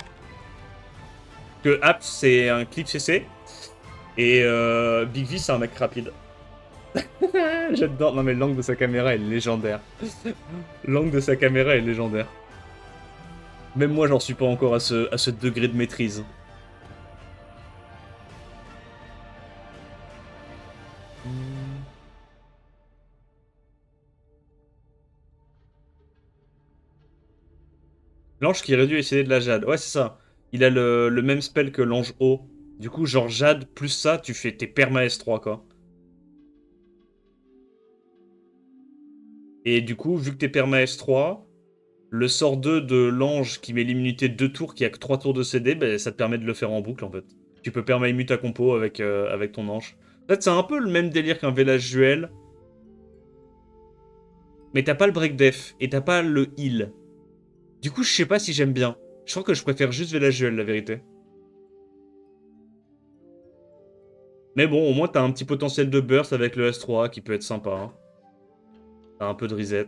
Que Apps, c'est un clip CC. Et Big V, c'est un mec rapide. J'adore. Non, mais l'angle de sa caméra est légendaire. L'angle de sa caméra est légendaire. Même moi, j'en suis pas encore à ce degré de maîtrise. L'ange qui réduit essayer de la Jade. Ouais, c'est ça. Il a le même spell que l'ange haut. Du coup, genre Jade plus ça, tu fais tes perma S3, quoi. Et du coup, vu que t'es perma S3, le sort 2 de l'ange qui met l'immunité de 2 tours, qui a que 3 tours de CD, bah, ça te permet de le faire en boucle, en fait. Tu peux perma immu ta compo avec ton ange. En fait, c'est un peu le même délire qu'un Vélage Duel. Mais t'as pas le break def, et t'as pas le heal. Du coup, je sais pas si j'aime bien. Je crois que je préfère juste Vélage Duel, la vérité. Mais bon, au moins, t'as un petit potentiel de burst avec le S3 qui peut être sympa. Hein. T'as un peu de reset.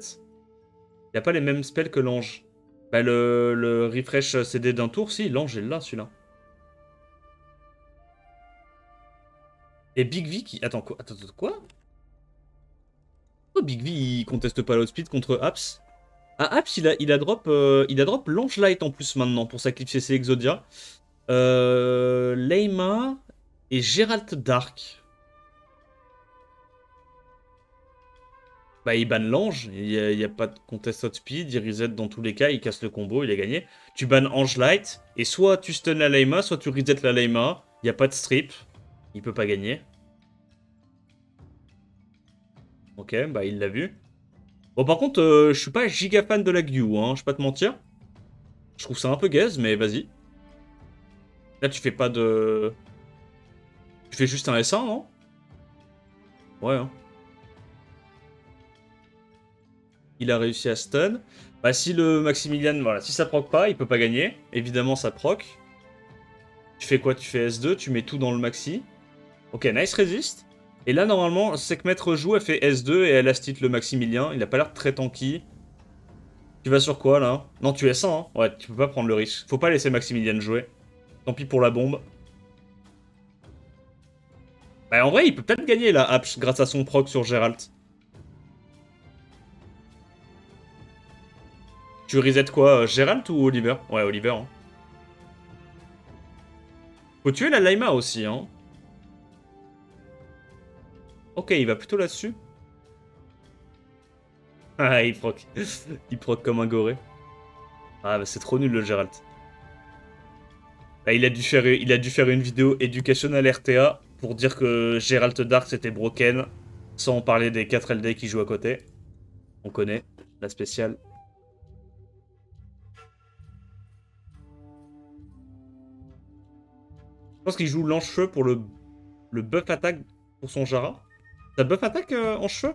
Y a pas les mêmes spells que l'ange. Bah, le refresh CD d'un tour, si, l'ange est là, celui-là. Et Big V qui... Attends, quoi? Attends, quoi? Oh, Big V, il conteste pas l'outspeed contre Apps. Ah, Apps, il a drop l'ange light en plus maintenant pour sa clip CC Exodia. Leima et Geralt Dark. Bah, il banne l'ange, il y a pas de contest outspeed, il reset dans tous les cas, il casse le combo, il a gagné. Tu bannes Ange Light, et soit tu stun la Leima, soit tu reset la Leima, il y a pas de strip, il peut pas gagner. Ok, bah il l'a vu. Bon, par contre, je suis pas giga fan de la Gyu, hein, je vais pas te mentir. Je trouve ça un peu gaze, mais vas-y. Là, tu fais pas de... Tu fais juste un S1, non? Ouais, hein. Il a réussi à stun. Bah, si le Maximilian, voilà, si ça proc pas, il peut pas gagner. Évidemment, ça proc. Tu fais quoi? Tu fais S2, tu mets tout dans le maxi. Ok, nice resist. Et là, normalement, Sekhmet rejoue, elle fait S2 et elle astit le Maximilien. Il a pas l'air très tanky. Tu vas sur quoi, là? Non, tu es 100, hein. Ouais, tu peux pas prendre le risque. Faut pas laisser Maximilien jouer. Tant pis pour la bombe. Bah, en vrai, il peut peut-être gagner, là, Apsh, grâce à son proc sur Geralt. Tu reset quoi? Geralt ou Oliver? Ouais, Oliver, hein. Faut tuer la Laima aussi, hein. Ok, il va plutôt là-dessus. Ah, il proc. Il proc comme un goré. Ah, bah c'est trop nul le Geralt. Là, il a dû faire une vidéo educational RTA pour dire que Geralt Dark c'était broken, sans parler des 4 LD qui jouent à côté. On connaît, la spéciale. Je pense qu'il joue l'encheveux pour le buff attaque pour son Jara. Ça buff attaque en cheveux?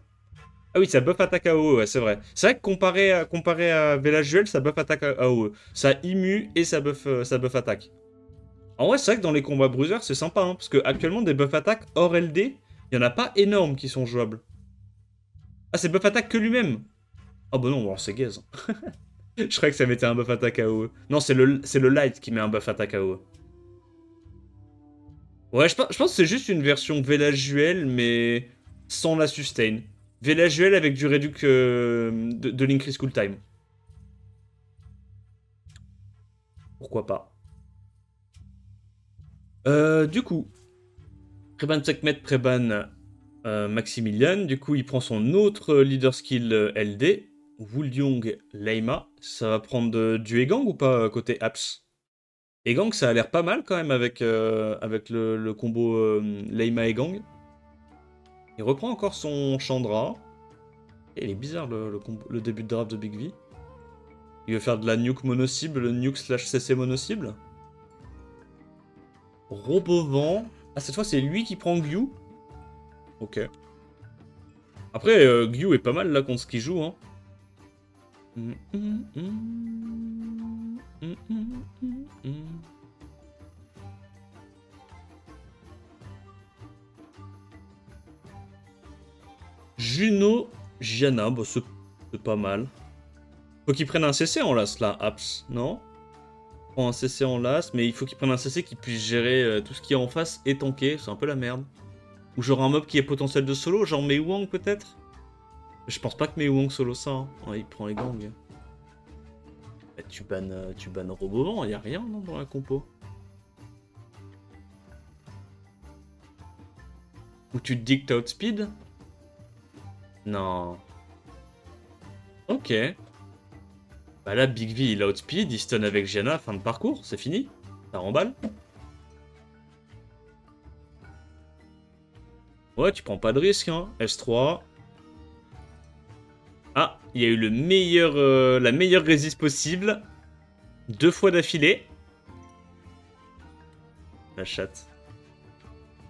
Ah oui, ça buff attaque AOE, ouais, c'est vrai. C'est vrai que comparé à Velajuel, ça buff attaque AOE. Ça immu et ça buff attaque. En vrai, c'est vrai que dans les combats bruiser, c'est sympa, hein, parce que actuellement des buff attaque hors LD, il y en a pas énormes qui sont jouables. Ah, c'est buff attaque que lui-même. Ah bah non, bon, c'est gaze. Je croyais que ça mettait un buff attaque AOE. Non, c'est le light qui met un buff attaque AOE. Ouais, je pense que c'est juste une version Velajuel, mais sans la sustain. Velajuel avec du réduc de l'increase cooltime. Pourquoi pas. Du coup, Preban Sekhmet, Preban Maximilian. Du coup, il prend son autre leader skill LD. Wuldyong Leima. Ça va prendre du Egang ou pas côté Apps? Egang, ça a l'air pas mal quand même avec le combo Leima Egang. Il reprend encore son Chandra. Et il est bizarre le début de draft de Big V. Il veut faire de la nuke mono-cible, nuke slash CC mono-cible. Robovent. Ah, cette fois, c'est lui qui prend Gyu. Ok. Après, Gyu est pas mal là contre ce qu'il joue. Hein. Juno Gianna, bah, c'est pas mal. Faut qu'il prenne un CC en last là, Aps, non? Prend un CC en last, mais il faut qu'il prenne un CC qui puisse gérer tout ce qui est en face et tanker, c'est un peu la merde. Ou genre un mob qui est potentiel de solo, genre Mei Wang peut-être? Je pense pas que Mei Wang solo ça, hein. Ouais, il prend les gangs. Bah, tu bannes Robovent, y'a rien non, dans la compo. Ou tu te dis que t'as outspeed? Non. Ok. Bah là, Big V, il a outspeed, il stun avec Gianna, fin de parcours, c'est fini. Ça remballe. Ouais, tu prends pas de risque, hein. S3. Ah, il y a eu le meilleur, la meilleure résist possible. 2 fois d'affilée. La chatte.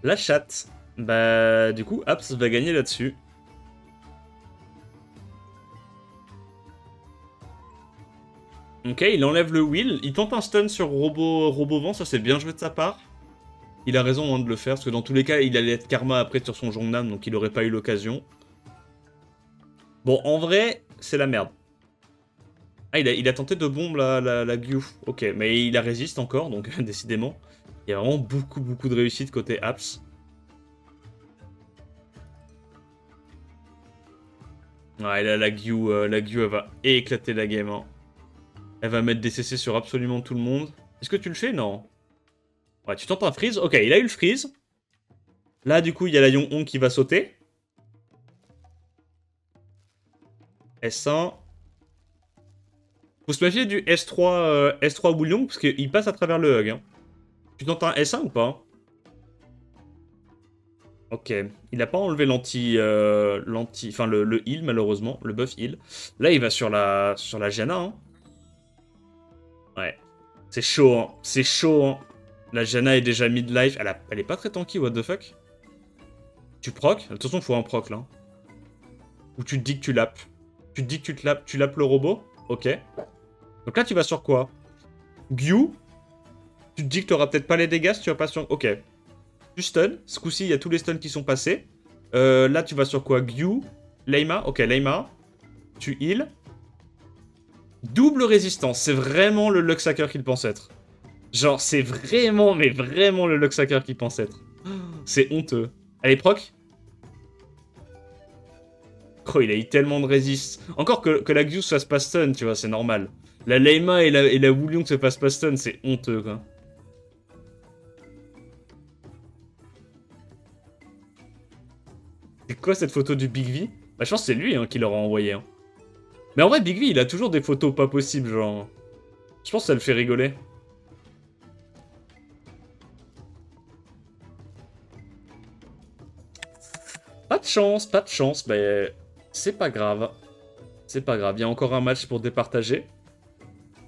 La chatte. Bah, du coup, Aps va gagner là-dessus. Ok, il enlève le wheel. Il tente un stun sur Robovent, ça c'est bien joué de sa part. Il a raison hein, de le faire, parce que dans tous les cas, il allait être karma après sur son Jongnam, donc il aurait pas eu l'occasion. Bon, en vrai, c'est la merde. Ah, il a tenté de bombe la Gyu. Ok, mais il a résiste encore, donc décidément. Il y a vraiment beaucoup de réussite côté Aps. Ouais, là, la Gyu, elle va éclater la game. Hein. Elle va mettre des CC sur absolument tout le monde. Est-ce que tu le fais? Non. Ouais, tu tentes un freeze. Ok, il a eu le freeze. Là, du coup, il y a la Yonhong qui va sauter. S1. Faut se méfier du S3, S3 Bouillon, parce qu'il passe à travers le hug. Hein. Tu tentes un S1 ou pas? Ok. Il n'a pas enlevé enfin, le heal, malheureusement. Le buff heal. Là, il va sur la Janna. Hein. Ouais. C'est chaud, hein. C'est chaud, hein. La Janna est déjà mid-life. Elle est pas très tanky, what the fuck? Tu proc? De toute façon, faut un proc, là. Ou tu te dis que tu lapes. Tu te dis que tu lapes le robot? Ok. Donc là, tu vas sur quoi? Gyu? Tu te dis que tu auras peut-être pas les dégâts si tu vas pas sur... Ok. Tu stun. Ce coup-ci, il y a tous les stuns qui sont passés. Là, tu vas sur quoi? Gyu? Leima? Ok, Leima. Tu heal. Double résistance. C'est vraiment le Luxhacker qu'il pense être. Genre, c'est vraiment, mais vraiment le Luxhacker qu'il pense être. C'est honteux. Allez, proc. Oh, il a eu tellement de résist. Encore que la Gyu se fasse pas stun, tu vois, c'est normal. La Leima et la Wulong se fassent pas stun, c'est honteux, quoi. C'est quoi cette photo du Big V? Bah, je pense que c'est lui hein, qui l'aura envoyé. Hein. Mais en vrai, Big V, il a toujours des photos pas possibles, genre... Je pense que ça le fait rigoler. Pas de chance, pas de chance. Mais c'est pas grave. C'est pas grave, il y a encore un match pour départager.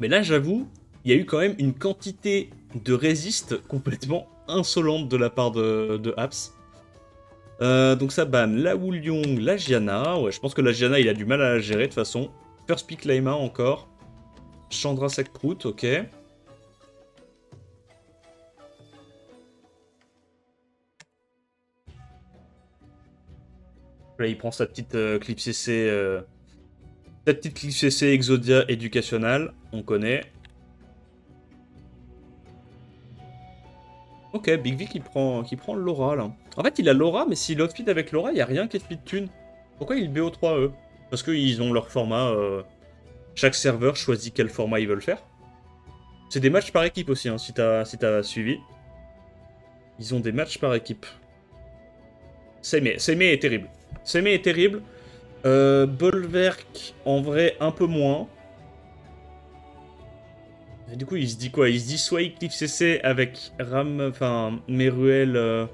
Mais là, j'avoue, il y a eu quand même une quantité de résist complètement insolente de la part de Aps. Donc ça banne la Wulong, la Gianna. Ouais, je pense que la Gianna, il a du mal à la gérer de toute façon. First pick Leima encore. Chandra Sekprout, ok. Là, il prend sa petite clip CC. Sa petite clip CC Exodia éducationnelle, on connaît. Ok, Big V qui prend Laura là. En fait, il a Laura, mais s'il outspeed avec Laura, il n'y a rien qui est speed thune. Pourquoi il BO3 eux? Parce qu'ils ont leur format. Chaque serveur choisit quel format ils veulent faire. C'est des matchs par équipe aussi, hein, si t'as suivi. Ils ont des matchs par équipe. Seimei est terrible. Seimei est terrible. Bolverk, en vrai, un peu moins. Et du coup, il se dit quoi? Il se dit soit il cliff CC avec Meruel,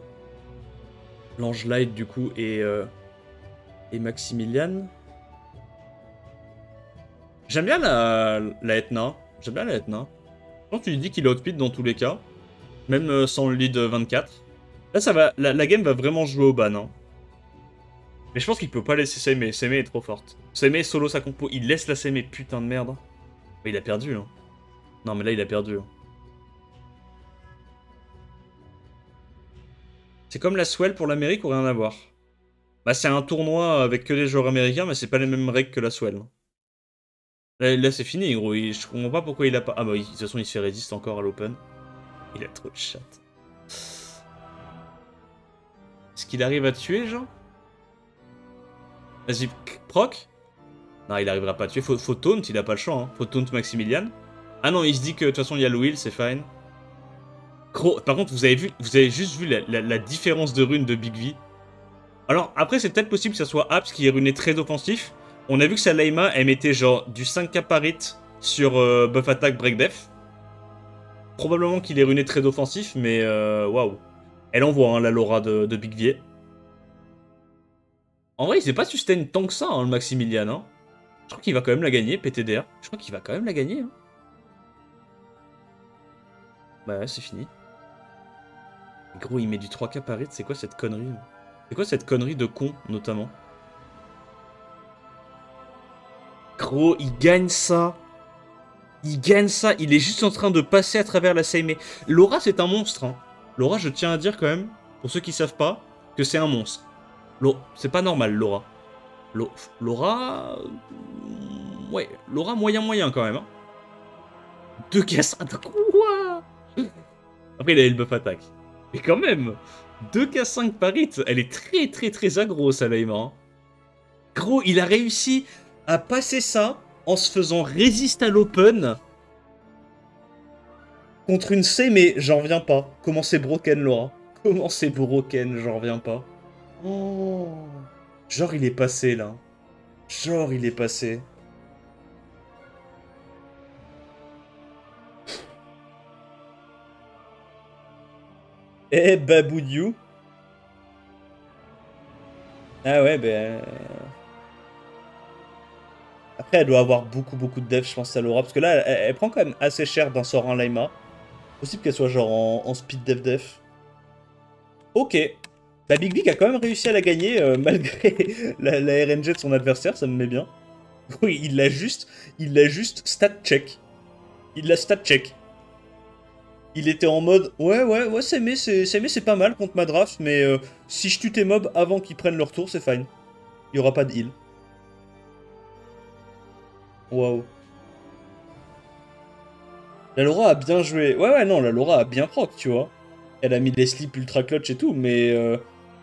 l'Ange Light, du coup, et Maximilian. J'aime bien la Etna. J'aime bien la Etna. Je pense que tu lui dis qu'il est outspeed dans tous les cas. Même sans le lead 24. Là, ça va, la game va vraiment jouer au ban. Hein. Mais je pense qu'il peut pas laisser Seimei. Seimei est trop forte. Seimei solo sa compo. Il laisse la Seimei. Putain de merde. Mais il a perdu. Hein. Non, mais là, il a perdu. Hein. C'est comme la Swell pour l'Amérique ou rien à voir? Bah, c'est un tournoi avec que des joueurs américains, mais c'est pas les mêmes règles que la Swell. Là, c'est fini, gros. Je comprends pas pourquoi il a pas... Ah bah oui, de toute façon, il se fait résiste encore à l'Open. Il a trop de chat. Est-ce qu'il arrive à tuer, genre? Vas-y, proc? Non, il arrivera pas à tuer. Faut taunt, il a pas le choix. Hein. Faut taunt Maximilian. Ah non, il se dit que de toute façon, il y a le will, c'est fine. Gros, par contre, vous avez juste vu la différence de rune de Big V. Alors, après, c'est peut-être possible que ça soit Apps qui est runé très offensif. On a vu que sa Layma, elle mettait genre du 5k par hit sur buff attack break def. Probablement qu'il est runé très offensif, mais waouh. Elle envoie hein, la Laura de Big V. En vrai, il s'est pas sustain tant que ça, hein, le Maximilian. Hein. Je crois qu'il va quand même la gagner, PTDR. Je crois qu'il va quand même la gagner. Hein. Bah ouais, c'est fini. Gros, il met du 3k par hit, c'est quoi cette connerie? C'est quoi cette connerie de con, notamment? Gros, il gagne ça. Il gagne ça. Il est juste en train de passer à travers la Seimei. Laura, c'est un monstre. Hein. Laura, je tiens à dire quand même, pour ceux qui savent pas, que c'est un monstre. C'est pas normal, Laura. Laura... Ouais, Laura moyen quand même. Hein. 2k5. Quoi? Après, il a eu le buff attack. Mais quand même, 2k5 par hit, elle est très aggro, ça, Layma. Hein. Gros, il a réussi à passer ça en se faisant résiste à l'open contre une C, mais j'en reviens pas. Comment c'est broken, Laura? Comment c'est broken, j'en reviens pas. Oh. Genre, il est passé, là. Genre, il est passé. Eh, Baboudiou. Ah ouais, ben... Après, elle doit avoir beaucoup de def, je pense, à Laura. Parce que là, elle prend quand même assez cher d'un sort en Layma. Possible qu'elle soit genre en speed def. Ok. Bah, Big Big a quand même réussi à la gagner, malgré la RNG de son adversaire, ça me met bien. Oui, il l'a juste stat check. Il l'a stat check. Il était en mode, ouais, c'est pas mal contre ma draft, mais si je tue tes mobs avant qu'ils prennent leur tour, c'est fine. Il y aura pas de heal. Waouh. La Laura a bien joué. Ouais, non, la Laura a bien proc, tu vois. Elle a mis des slips ultra clutch et tout, mais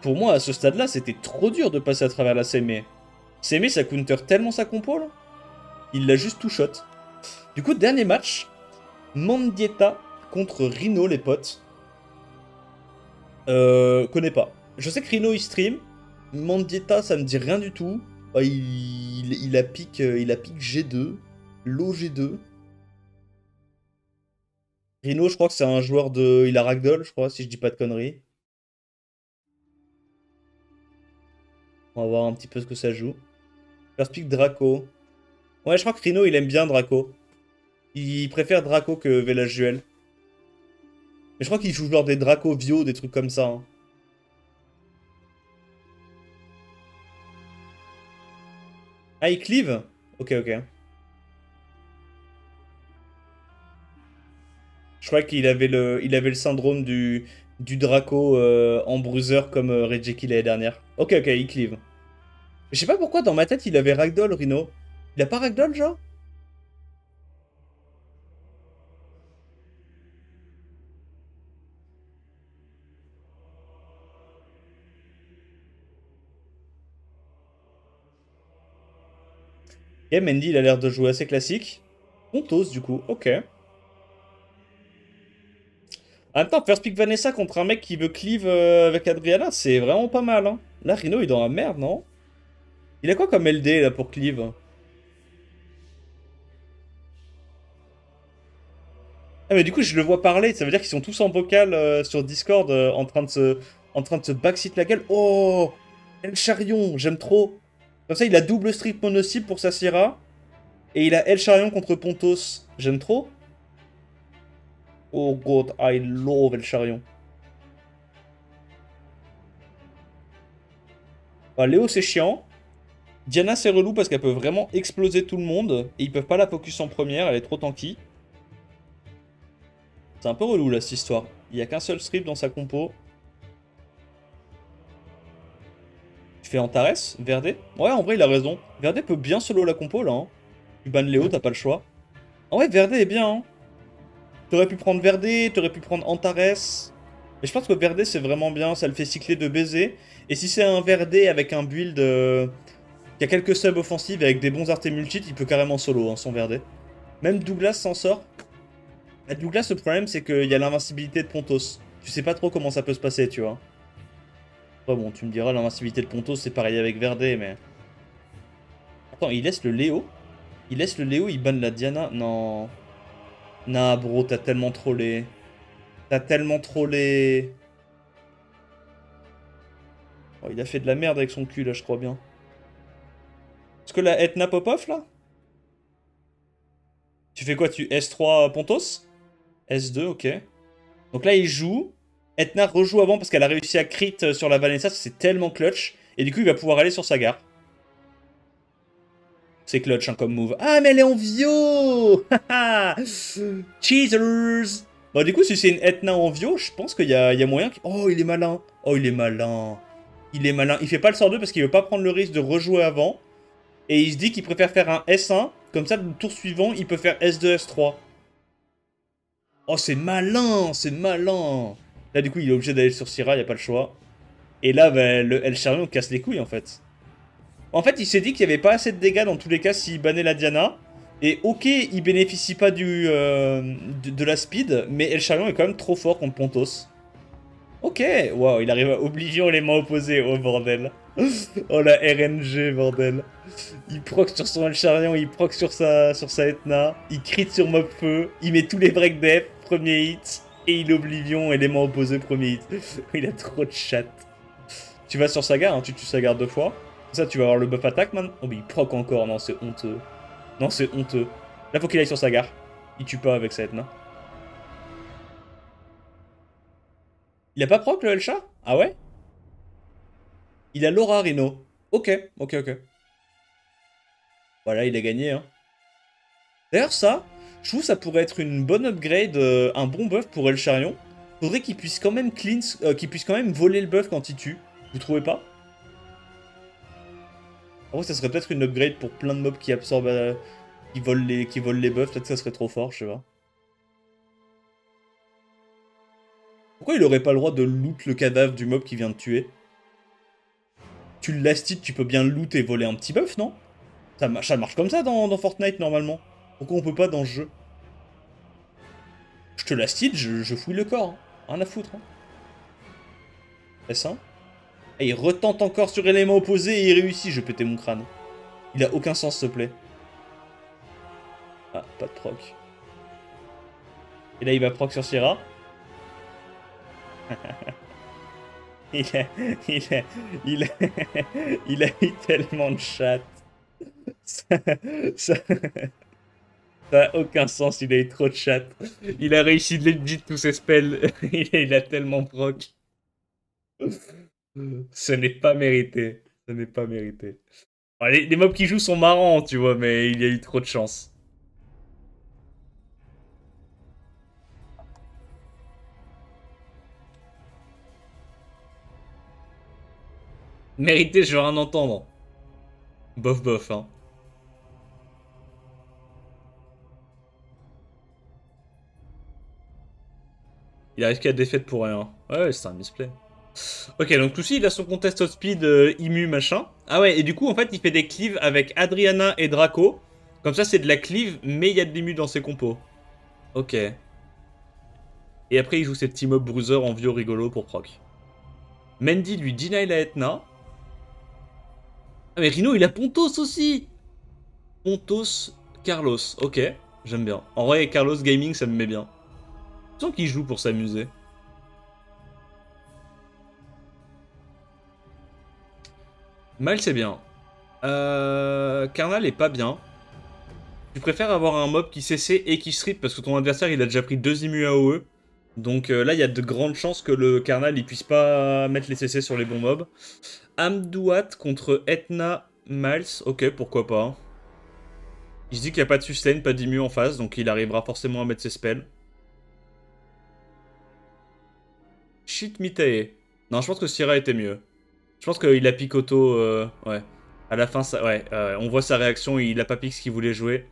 pour moi, à ce stade-là, c'était trop dur de passer à travers la Seimei. Seimei, ça counter tellement sa compo, là. Il l'a juste tout shot. Du coup, dernier match. Mandieta contre Rhino, les potes. Connais pas. Je sais que Rhino, il stream. Mandieta, ça me dit rien du tout. Il a pick G2. Low G2. Rhino, je crois que c'est un joueur de... Il a ragdoll, je crois, si je dis pas de conneries. On va voir un petit peu ce que ça joue. First pick Draco. Ouais, je crois que Rhino, il aime bien Draco. Il préfère Draco que Velajuel. Mais je crois qu'il joue genre des Draco Vio, des trucs comme ça. Hein. Ah, il cleave? Ok. Je crois qu'il avait le syndrome du Draco en bruiser comme Regeki l'année dernière. Ok, il cleave. Je sais pas pourquoi dans ma tête il avait Ragdoll, Rhino. Il a pas Ragdoll, genre? Ok, Mendy il a l'air de jouer assez classique. Pontos du coup, ok. En même temps, first pick Vanessa contre un mec qui veut cleave avec Adriana, c'est vraiment pas mal. Hein. Là, Rhino il est dans la merde, non? Il a quoi comme LD là pour cleave? Ah mais du coup je le vois parler, ça veut dire qu'ils sont tous en vocal sur Discord en train de se backseat la gueule. Oh El Charion, j'aime trop. Comme ça il a double strip mono cible pour sa Syrah. Et il a El Charion contre Pontos. J'aime trop. Oh god, I love El Charion. Bah, Léo, c'est chiant. Diana, c'est relou parce qu'elle peut vraiment exploser tout le monde. Et ils peuvent pas la focus en première, elle est trop tanky. C'est un peu relou là, cette histoire. Il y a qu'un seul strip dans sa compo. Tu fais Antares, Verde. Ouais, en vrai, il a raison. Verde peut bien solo la compo là. Hein. Tu bannes Léo, t'as pas le choix. En vrai, Verde est bien. Hein. T'aurais pu prendre Verde, t'aurais pu prendre Antares. Mais je pense que Verde c'est vraiment bien, ça le fait cycler de baiser. Et si c'est un Verde avec un build qui a quelques subs offensives avec des bons artés multi, il peut carrément solo hein, son Verde. Même Douglas s'en sort. À Douglas, le problème c'est qu'il y a l'invincibilité de Pontos. Tu sais pas trop comment ça peut se passer, tu vois. Ouais, bon, tu me diras, l'invincibilité de Pontos c'est pareil avec Verde, mais... Attends, il laisse le Léo? Il laisse le Léo, il banne la Diana? Non. Nah, bro, t'as tellement trollé. T'as tellement trollé. Oh, il a fait de la merde avec son cul, là, je crois bien. Est-ce que la Etna pop-off, là? Tu fais quoi? Tu S3 Pontos? S2, ok. Donc là, il joue. Etna rejoue avant parce qu'elle a réussi à crit sur la Vanessa, c'est tellement clutch. Et du coup, il va pouvoir aller sur sa gare. C'est clutch hein, comme move. Ah, mais elle est en Vio. Cheaters. Bon, du coup, si c'est une Etna en Vio, je pense qu'il y a moyen... Oh, il est malin. Oh, il est malin. Il est malin. Il fait pas le sort 2 parce qu'il veut pas prendre le risque de rejouer avant. Et il se dit qu'il préfère faire un S1. Comme ça, le tour suivant, il peut faire S2, S3. Oh, c'est malin. C'est malin. Là, du coup, il est obligé d'aller sur Syrah, il n'y a pas le choix. Et là, bah, le El Charion casse les couilles, en fait. En fait, il s'est dit qu'il n'y avait pas assez de dégâts dans tous les cas s'il bannait la Diana. Et ok, il bénéficie pas de la speed, mais El Charion est quand même trop fort contre Pontos. Ok, waouh, il arrive à Oblivion les mains opposées, oh bordel. Oh la RNG, bordel. Il proc sur son El Charion, il proc sur sa Etna, il crit sur Mob Feu, il met tous les break def, premier hit, et il Oblivion et les mains opposées, premier hit. Il a trop de chat. Tu vas sur Sagar, hein, tu tues Sagar 2 fois. Ça, tu vas avoir le buff attaque, man. Oh, mais il proc encore. Non, c'est honteux. Non, c'est honteux. Là, faut qu'il aille sur sa gare. Il tue pas avec sa Etna. Il a pas proc, le Elcha? Ah ouais? Il a Laura Rhino. Ok, ok, ok. Voilà, il a gagné, hein. D'ailleurs, ça, je trouve que ça pourrait être une bonne upgrade, un bon buff pour El Charion. Faudrait qu'il puisse quand même qu'il puisse quand même voler le buff quand il tue. Vous trouvez pas? En vrai, ça serait peut-être une upgrade pour plein de mobs qui absorbent, qui volent les buffs. Peut-être que ça serait trop fort, je sais pas. Pourquoi il aurait pas le droit de loot le cadavre du mob qui vient de tuer? Tu le last-hit, tu peux bien loot et voler un petit buff, non? Ça marche comme ça dans Fortnite, normalement. Pourquoi on peut pas dans ce jeu? Je te last-hit, je fouille le corps. Hein. Rien à foutre. Hein. S1. Et il retente encore sur élément opposé et il réussit. Je vais péter mon crâne. Il a aucun sens, s'il te plaît. Ah, pas de proc. Et là, il va proc sur Syrah. il a eu tellement de chat. Ça a aucun sens, il a eu trop de chat. Il a réussi de legit tous ses spells. Il a tellement proc. Ce n'est pas mérité. Ce n'est pas mérité. Bon, les mobs qui jouent sont marrants, tu vois, mais il y a eu trop de chance. Mérité, je veux rien entendre. Bof bof, hein. Il arrive qu'à défaite pour rien. Ouais, c'est un misplay. Ok, donc Lucy, il a son contest of speed immu machin. Ah ouais, et du coup, en fait, il fait des cleaves avec Adriana et Draco. Comme ça, c'est de la cleave, mais il y a de l'immu dans ses compos. Ok. Et après, il joue ses petits mobs bruiser en vieux rigolo pour proc. Mendy lui deny la Etna. Ah mais Rhino, il a Pontos aussi. Pontos, Carlos. Ok, j'aime bien. En vrai, Carlos Gaming, ça me met bien. Je sens qu'il joue pour s'amuser. Mal, c'est bien. Carnal est pas bien. Tu préfères avoir un mob qui CC et qui strip parce que ton adversaire il a déjà pris 2 immus AOE. Donc là il y a de grandes chances que le Karnal il puisse pas mettre les CC sur les bons mobs. Amduat contre Etna Miles, ok pourquoi pas. Il se dit qu'il n'y a pas de sustain, pas d'immu en face, donc il arrivera forcément à mettre ses spells. Shit Mitae. Non, je pense que Syrah était mieux. Je pense qu'il a picoto, ouais. À la fin, ça, ouais, on voit sa réaction, il a pas piqué ce qu'il voulait jouer.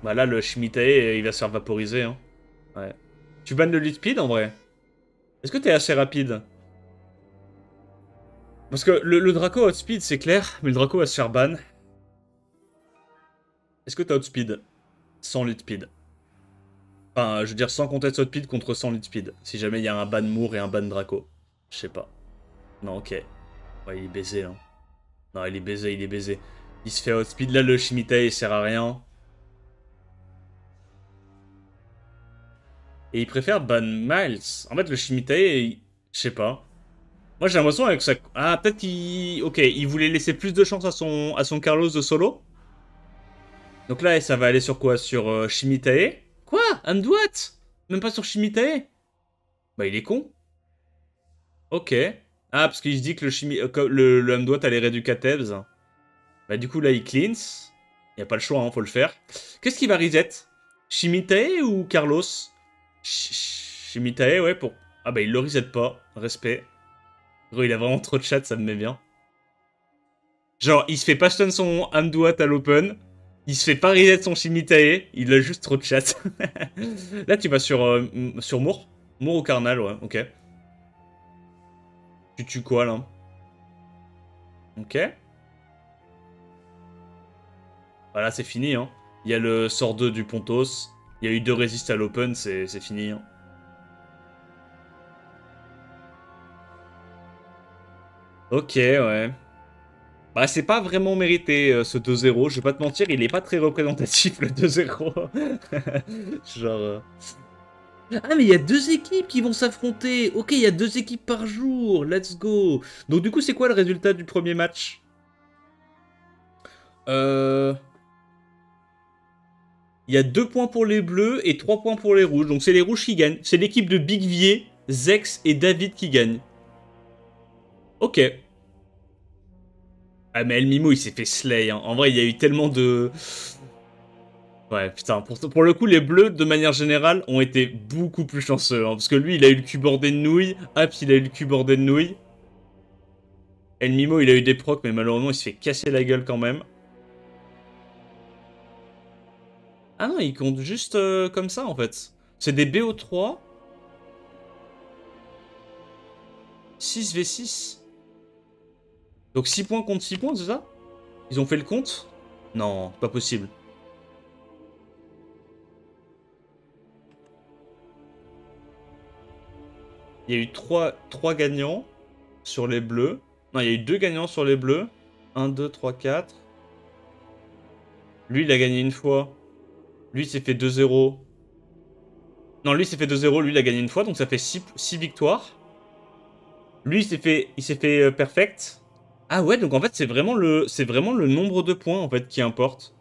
Bah là, le Shimitae, il va se faire vaporiser, hein. Ouais. Tu bannes le lead speed, en vrai? Est-ce que t'es assez rapide? Parce que le Draco outspeed, c'est clair, mais le Draco va se faire ban. Est-ce que t'as outspeed? Sans lead speed. Enfin, je veux dire, sans contest outspeed contre 100 lead speed. Si jamais il y a un ban Moore et un ban Draco. Je sais pas. Non, ok. Ouais, il est baisé, là. Non, il est baisé, il est baisé. Il se fait outspeed. Là, le Shimitae, il sert à rien. Et il préfère ban Miles. En fait, le Shimitae, je sais pas. Moi, j'ai l'impression avec ça... Ah, peut-être qu'il... Ok, il voulait laisser plus de chance à son Carlos de solo. Donc là, ça va aller sur quoi? Sur Shimitae? Quoi? Amduat? Même pas sur Shimitae? Bah, il est con. Ok. Ah, parce qu'il se dit que le Amduat allait réduire Tebs. Bah, du coup, là, il cleanse. Y a pas le choix, hein, faut le faire. Qu'est-ce qui va reset? Shimitae ou Carlos? Shimitae, ouais, pour... Ah bah, il le reset pas. Respect. Gros, il a vraiment trop de chat, ça me met bien. Genre, il se fait pas stun son Amduat à l'open. Il se fait pas reset son Shimitae. Il a juste trop de chat. Là, tu vas sur Moore. Moore au Carnal, ouais, ok. Tu tues quoi, là? Ok. Voilà, c'est fini, hein. Il y a le sort 2 du Pontos. Il y a eu 2 résistes à l'open, c'est fini, hein. Ok, ouais. Bah, c'est pas vraiment mérité, ce 2-0. Je vais pas te mentir, il est pas très représentatif, le 2-0. Genre... Ah, mais il y a 2 équipes qui vont s'affronter. Ok, il y a 2 équipes par jour. Let's go. Donc, du coup, c'est quoi le résultat du premier match? Il y a 2 points pour les bleus et 3 points pour les rouges. Donc, c'est les rouges qui gagnent. C'est l'équipe de Big Vier, Zex et David qui gagnent. Ok. Ah, mais El Mimo, il s'est fait slay, hein. En vrai, il y a eu tellement de... Ouais, putain, pour le coup, les bleus, de manière générale, ont été beaucoup plus chanceux, hein, parce que lui, il a eu le cul bordé de nouilles, Aps, il a eu le cul bordé de nouilles. El Mimo, il a eu des procs, mais malheureusement, il se fait casser la gueule quand même. Ah non, il compte juste comme ça, en fait. C'est des BO3. 6v6. Donc 6 points contre 6 points, c'est ça? Ils ont fait le compte? Non, pas possible. Il y a eu 3 gagnants sur les bleus. Non, il y a eu 2 gagnants sur les bleus. 1, 2, 3, 4. Lui, il a gagné une fois. Lui, il s'est fait 2-0. Non, lui, il s'est fait 2-0. Lui, il a gagné une fois. Donc, ça fait 6 victoires. Lui, il s'est fait perfect. Ah ouais, donc en fait, c'est vraiment le nombre de points, en fait, qui importe.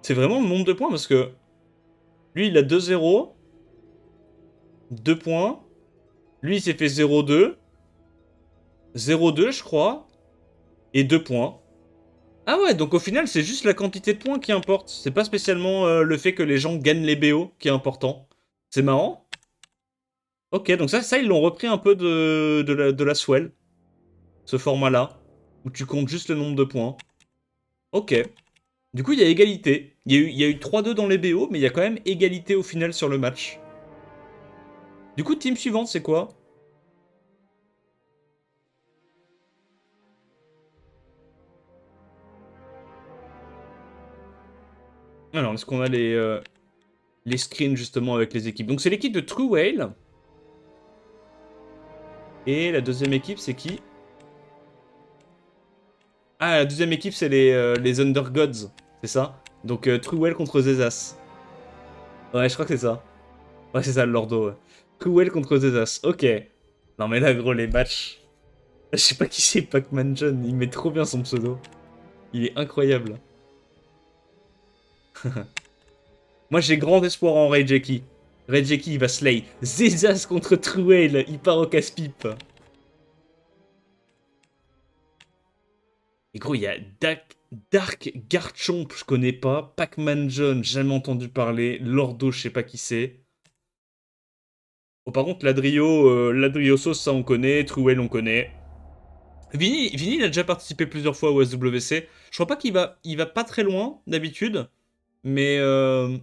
C'est vraiment le nombre de points, parce que... Lui, il a 2-0. 2 points. Lui, il s'est fait 0-2. 0-2, je crois. Et 2 points. Ah ouais, donc au final, c'est juste la quantité de points qui importe. C'est pas spécialement le fait que les gens gagnent les BO qui est important. C'est marrant. Ok, donc ça ils l'ont repris un peu de la Swell. Ce format-là. Où tu comptes juste le nombre de points. Ok. Du coup, il y a égalité. Il y a eu 3-2 dans les BO, mais il y a quand même égalité au final sur le match. Du coup, team suivante, c'est quoi? Alors, est-ce qu'on a les screens justement avec les équipes? Donc, c'est l'équipe de True Whale. Et la deuxième équipe, c'est qui? Ah, la deuxième équipe, c'est les Undergods, c'est ça? Donc, Truewell contre Zezas. Ouais, je crois que c'est ça. Ouais, c'est ça, le Lordo, ouais. Truewell contre Zezas, ok. Non, mais là, gros, les matchs... Je sais pas qui c'est, Pac-Man John, il met trop bien son pseudo. Il est incroyable. Moi, j'ai grand espoir en Reijeki. Reijeki, il va slay. Zezas contre Truel, il part au casse-pipe. Et gros, il y a Dark Garchomp, je connais pas. Pac-Man John, jamais entendu parler. Lordo, je sais pas qui c'est. Oh, par contre, Ladrio Sauce, ça on connaît. Truel, on connaît. Vini, il a déjà participé plusieurs fois au SWC. Je crois pas il va pas très loin d'habitude, mais, euh,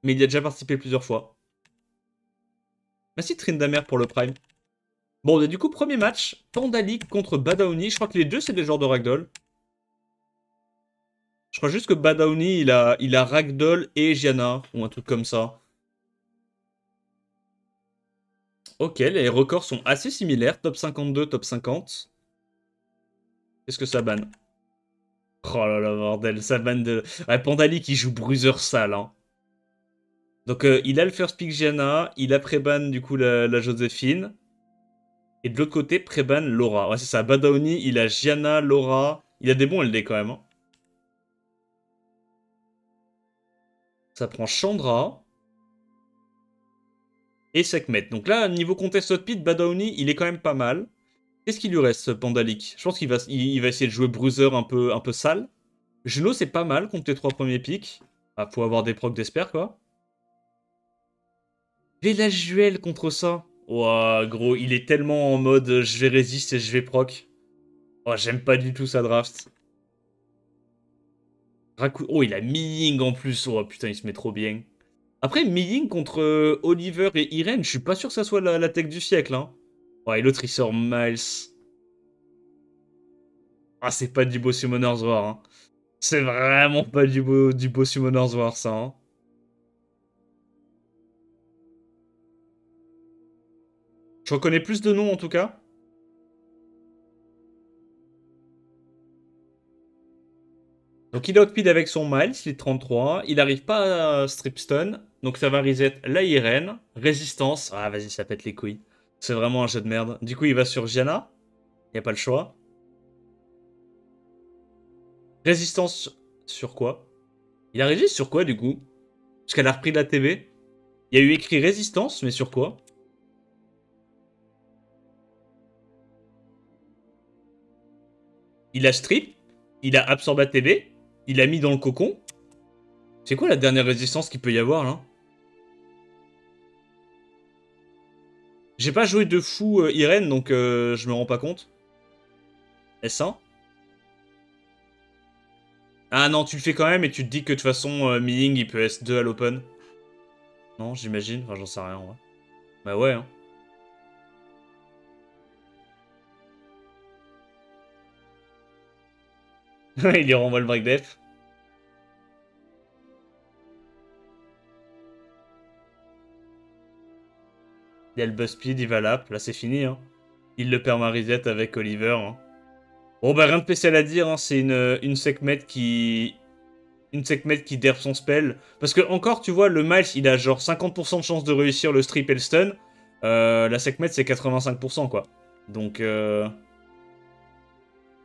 mais il y a déjà participé plusieurs fois. Merci Trindamer pour le Prime. Bon, et du coup, premier match, Pandalic contre Badaoni. Je crois que les deux, c'est des genres de ragdoll. Je crois juste que Badaoni, il a ragdoll et Gianna, ou un truc comme ça. Ok, les records sont assez similaires. Top 52, top 50. Qu'est-ce que ça banne? Oh là là, bordel, ça banne de... Ouais, Pandalic, il joue Bruiser sale, hein. Donc, il a le first pick Gianna, il a préban, du coup, la Joséphine. Et de l'autre côté, préban Laura. Ouais, c'est ça, Badaoni, il a Gianna, Laura... Il a des bons LD, quand même, hein. Ça prend Chandra et Sekhmet. Donc là, niveau contest hotpit, Badaoni, il est quand même pas mal. Qu'est-ce qu'il lui reste, Pandalic? Je pense qu'il va essayer de jouer Bruiser un peu sale. Juno, c'est pas mal contre les 3 premiers picks. Ah, faut avoir des procs d'espère, quoi. Velajuel contre ça. Ouah, gros, il est tellement en mode je vais résiste et je vais proc. Oh, j'aime pas du tout sa draft. Oh, il a Miying en plus. Oh putain, il se met trop bien. Après, Miying contre Oliver et Irene, je suis pas sûr que ça soit la tech du siècle, hein. Ouais, et l'autre il sort Miles. Ah, c'est pas du beau Summoner's War, hein. C'est vraiment pas du beau Summoner's War, ça, hein. Je reconnais plus de noms en tout cas. Donc il outpid avec son Miles, il est 33. Il arrive pas à Strip Stun. Donc ça va reset la Irene. Résistance. Ah, vas-y, ça pète les couilles. C'est vraiment un jeu de merde. Du coup, il va sur Gianna. Y a pas le choix. Résistance sur quoi? Il a résisté sur quoi du coup? Parce qu'elle a repris de la TV. Il y a eu écrit résistance, mais sur quoi? Il a strip, il a absorbé TV, il a mis dans le cocon. C'est quoi la dernière résistance qu'il peut y avoir là? J'ai pas joué de fou Irene, donc je me rends pas compte. S1? Ah non, tu le fais quand même et tu te dis que de toute façon, Miying il peut S2 à l'open. Non, j'imagine. Enfin, j'en sais rien, ouais. Bah ouais, hein. Il lui renvoie le break def. Il y a le buzz speed, il va là c'est fini, hein. Il le perma reset avec Oliver, hein. Bon bah rien de spécial à dire, hein. C'est une Sekhmet qui... Une Sekhmet qui derp son spell. Parce que encore, tu vois, le Miles, il a genre 50% de chance de réussir le strip et le stun. La Sekhmet, c'est 85%, quoi. Donc, mais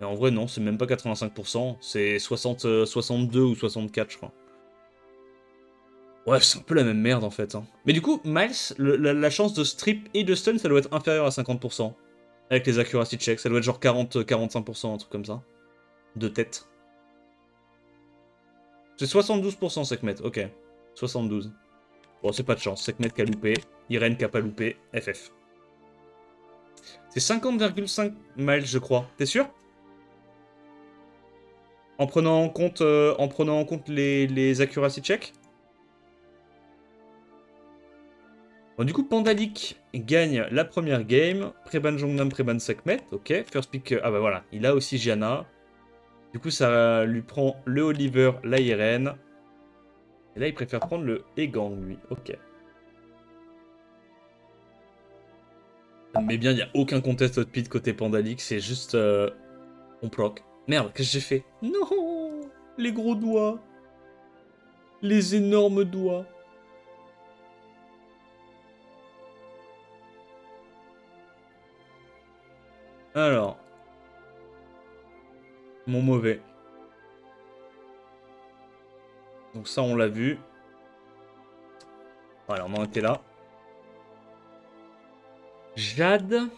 en vrai, non, c'est même pas 85%. C'est 62 ou 64, je crois. Ouais, c'est un peu la même merde, en fait, hein. Mais du coup, Miles, la chance de strip et de stun, ça doit être inférieur à 50%. Avec les accuracy checks. Ça doit être genre 40-45%, un truc comme ça. De tête. C'est 72% Sekhmet, ok. 72. Bon, c'est pas de chance. Sekhmet qui a loupé. Irene qui a pas loupé. FF. C'est 50,5 miles, je crois. T'es sûr? En prenant en compte les accuracy checks. Bon, du coup, Pandalic gagne la première game. Preban Jongnam, Preban Sekhmet. Ok. First pick. Ah bah voilà. Il a aussi Gianna. Du coup, ça lui prend le Oliver, la Irene. Et là, il préfère prendre le Egang, lui. Ok. Mais bien, il n'y a aucun contest hotpit côté Pandalic. C'est juste... on proc. Merde, qu'est-ce que j'ai fait? Non! Les gros doigts. Les énormes doigts. Alors. Mon mauvais. Donc ça, on l'a vu. Voilà, on en était là. Jade.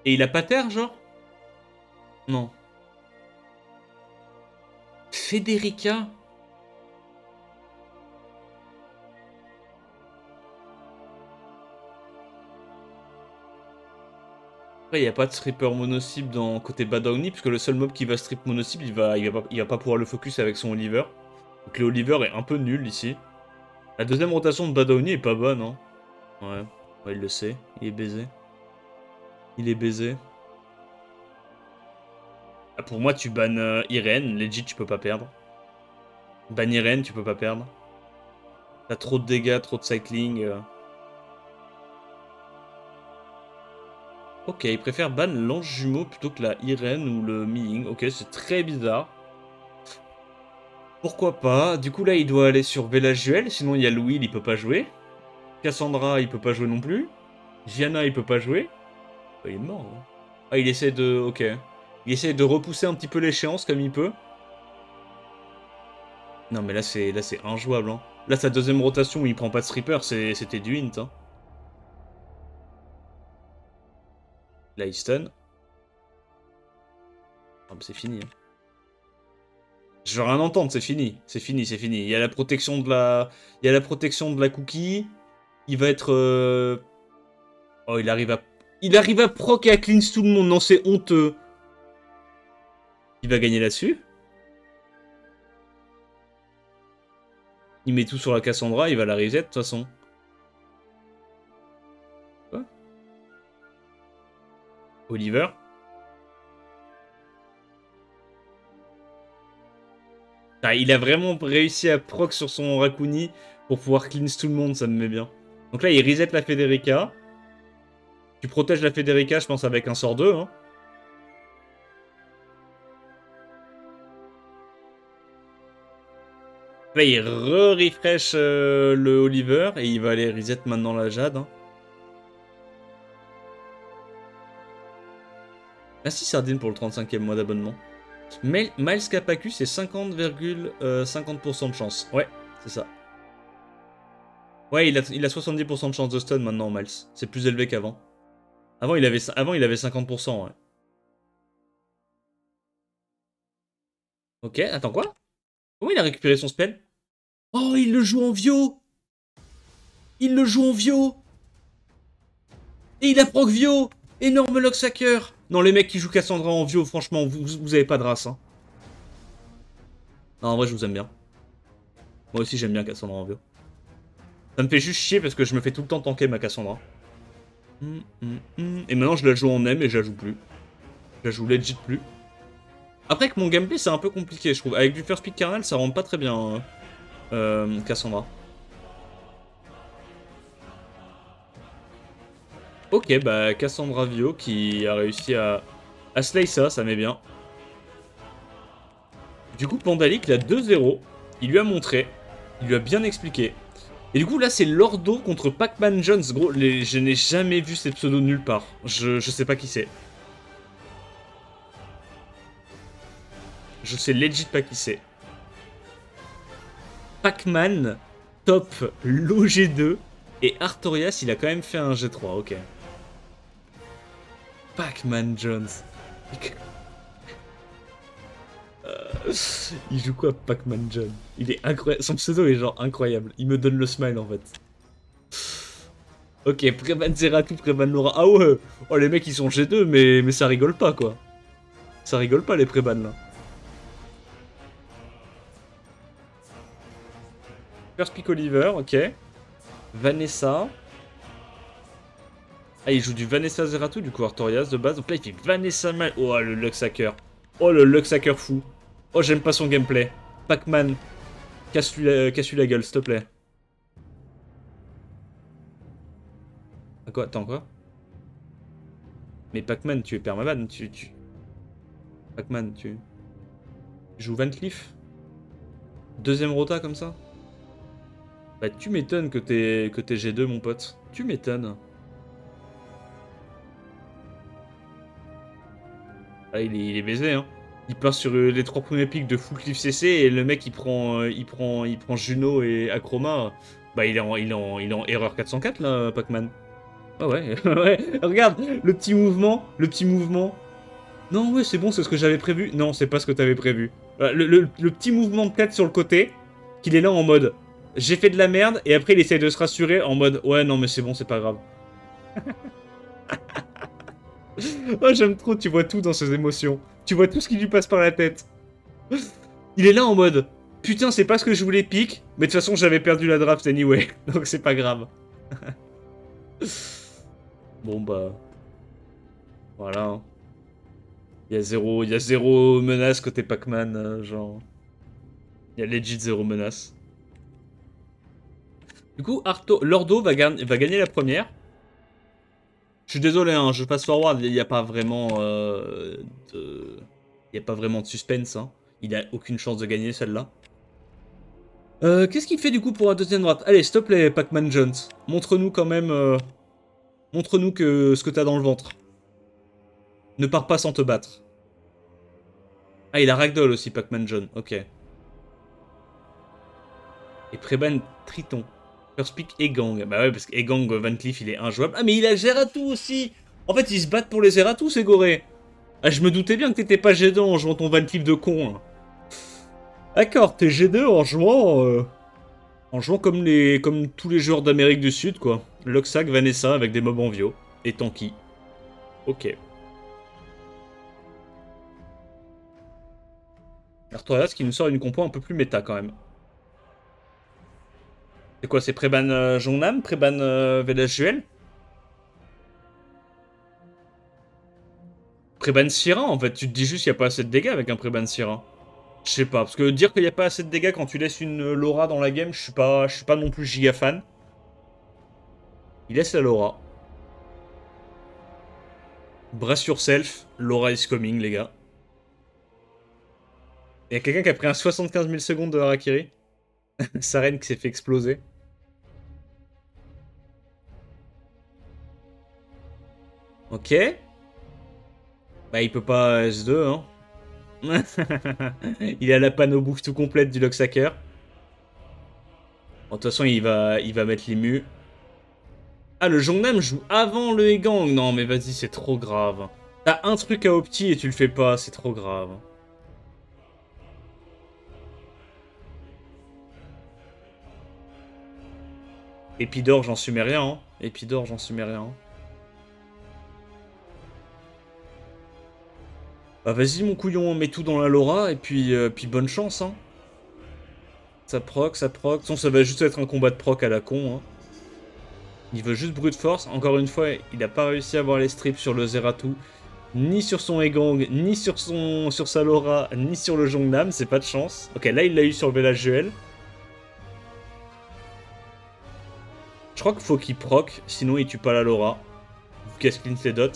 Et il a pas terre, genre? Non. Federica. Après, il n'y a pas de stripper mono-cible dans côté Bad Omni, puisque le seul mob qui va strip mono-cible, il va pas pouvoir le focus avec son Oliver. Donc le Oliver est un peu nul ici. La deuxième rotation de Bad Omni est pas bonne, hein. Ouais. Ouais, il le sait. Il est baisé. Il est baisé. Ah, pour moi, tu bannes Irene. Legit, tu peux pas perdre. Ban Irene, tu peux pas perdre. T'as trop de dégâts, trop de cycling. Ok, il préfère ban l'ange jumeau plutôt que la Irene ou le Ming. Ok, c'est très bizarre. Pourquoi pas? Du coup, là, il doit aller sur Velajuel. Sinon, il y a Louis, il peut pas jouer. Cassandra, il peut pas jouer non plus. Gianna, il peut pas jouer. Oh, il est mort. Hein. Ah, il essaie de... Ok. Il essaie de repousser un petit peu l'échéance comme il peut. Non, mais là, c'est injouable. Hein. Là, sa deuxième rotation où il prend pas de stripper, c'était du hint. Hein. Là, il stun. Ah, c'est fini. Hein. Je veux rien entendre, c'est fini. C'est fini, c'est fini. Il y a la protection de la... Il y a la protection de la cookie. Il va être... Oh, il arrive à... Il arrive à proc et à cleanse tout le monde. Non, c'est honteux. Il va gagner là-dessus. Il met tout sur la Cassandra, il va la reset de toute façon. Quoi? Oliver? Ah, il a vraiment réussi à proc sur son Rakuni pour pouvoir cleanse tout le monde, ça me met bien. Donc là, il reset la Federica. Tu protèges la Federica, je pense, avec un sort 2. Hein. Là, il refresh le Oliver et il va aller reset maintenant la Jade. Hein. Merci Sardine pour le 35e mois d'abonnement. Miles Kapaku, c'est 50,50% de chance. Ouais, c'est ça. Ouais, il a 70% de chance de stun maintenant, Miles. C'est plus élevé qu'avant. Avant, il avait 50%, ouais. Ok, attends, quoi? Comment il a récupéré son spell? Oh, il le joue en Vio! Il le joue en Vio! Et il a proc Vio! Énorme Locksacker! Non, les mecs qui jouent Cassandra en Vio, franchement, vous avez pas de race, hein. Non, en vrai, je vous aime bien. Moi aussi, j'aime bien Cassandra en Vio. Ça me fait juste chier parce que je me fais tout le temps tanker ma Cassandra. Et maintenant, je la joue en M et je la joue plus. Je la joue legit plus. Après que mon gameplay, c'est un peu compliqué, je trouve. Avec du first pick kernel, ça rentre pas très bien, Cassandra. Ok, bah Cassandra Vio qui a réussi à slay ça met bien. Du coup, Pandalic, il a 2-0. Il lui a montré. Il lui a bien expliqué. Et du coup, là, c'est Lordo contre Pac-Man Jones. Gros, je n'ai jamais vu ces pseudos nulle part. Je sais pas qui c'est. Je sais legit pas qui c'est. Pac-Man, top, low G2. Et Artorias, il a quand même fait un G3, ok. Pac-Man Jones. Il joue quoi, Pac-Man John? Il est incroyable. Son pseudo est genre incroyable. Il me donne le smile en fait. Ok, Préban Zeratou, Préban Laura. Ah ouais! Oh, les mecs ils sont G2, mais ça rigole pas quoi. Ça rigole pas les Préban là. First Pick Oliver, ok. Vanessa. Ah, il joue du Vanessa Zeratou, du coup Artorias de base. Donc là il fait Vanessa Mal. Oh, le Luxhacker. Oh, le Luxhacker fou. Oh, j'aime pas son gameplay. Pac-Man. Casse-lui la gueule, s'il te plaît. Ah quoi? Attends, quoi? Mais Pac-Man, tu es permaban, Pac-Man, tu joues Van Cleef? Deuxième rota comme ça? Bah tu m'étonnes que t'es G2 mon pote. Tu m'étonnes. Ah il est baisé hein. Il part sur les 3 premiers pics de Full Cliff CC et le mec il prend Juno et Akroma. Bah il est en erreur 404 là, Pac-Man. Ah ouais, ouais. Regarde, le petit mouvement, le petit mouvement. Non ouais c'est bon, c'est ce que j'avais prévu. Non, c'est pas ce que t'avais prévu. Le petit mouvement de tête sur le côté, qu'il est là en mode j'ai fait de la merde et après il essaie de se rassurer en mode ouais non mais c'est bon, c'est pas grave. Oh j'aime trop, tu vois tout dans ses émotions. Tu vois tout ce qui lui passe par la tête. Il est là en mode putain, c'est pas ce que je voulais pique, mais de toute façon j'avais perdu la draft anyway, donc c'est pas grave. Bon bah voilà. Hein. Il y a zéro menace côté Pac-Man, genre. Il y a legit zéro menace. Du coup, Lordo va gagner la première. Je suis désolé, hein, je passe forward, il n'y a pas vraiment de... Il n'y a pas vraiment de suspense, hein. Il a aucune chance de gagner celle-là. Qu'est-ce qu'il fait du coup pour la deuxième droite? Allez, s'il te plaît, Pac-Man Jones. Montre-nous quand même... Montre-nous ce que t'as dans le ventre. Ne pars pas sans te battre. Ah, il a Ragdoll aussi, Pac-Man John. Ok. Et Preban Triton. First pick Egang. Bah ouais, parce qu'Egang, Van Cleef, il est injouable. Ah, mais il a Zeratou aussi. En fait, ils se battent pour les Zeratou, ces gorés. Ah, je me doutais bien que t'étais pas G2 en jouant ton Van Cleef de con. Hein. D'accord, t'es G2 en jouant comme tous les joueurs d'Amérique du Sud, quoi. Loxac, Vanessa, avec des mobs envio. Et Tanky. Ok. Artorias qui nous sort une compo un peu plus méta, quand même. C'est quoi, c'est Preban Jongnam, Preban Velajuel, Preban Syrah, en fait, tu te dis juste qu'il n'y a pas assez de dégâts avec un Preban Syrah. Je sais pas, parce que dire qu'il n'y a pas assez de dégâts quand tu laisses une Laura dans la game, je suis pas non plus giga fan. Il laisse la Laura. Brace yourself, Laura is coming, les gars. Il y a quelqu'un qui a pris un 75 000 secondes de Harakiri. Saren qui s'est fait exploser. Ok. Bah, il peut pas S2, hein. Il a la panneau bouffe tout complète du Locksacker. Bon, de toute façon, il va mettre l'immu. Ah, le Jongnam joue avant le Egang. Non, mais vas-y, c'est trop grave. T'as un truc à opti et tu le fais pas, c'est trop grave. Épidore, j'en suis rien. Hein. Épidore, j'en suis rien. Bah vas-y, mon couillon, mets tout dans la Laura et puis bonne chance. Hein. Ça proc, ça proc. De toute façon, ça va juste être un combat de proc à la con. Hein. Il veut juste brute force. Encore une fois, il n'a pas réussi à avoir les strips sur le Zeratou. Ni sur son Egang, ni sur sa Laura, ni sur le Jongnam. C'est pas de chance. Ok, là, il l'a eu sur le Velajuel. Je crois qu'il faut qu'il proc, sinon il tue pas la Laura. Vu qu'elle splint les dots.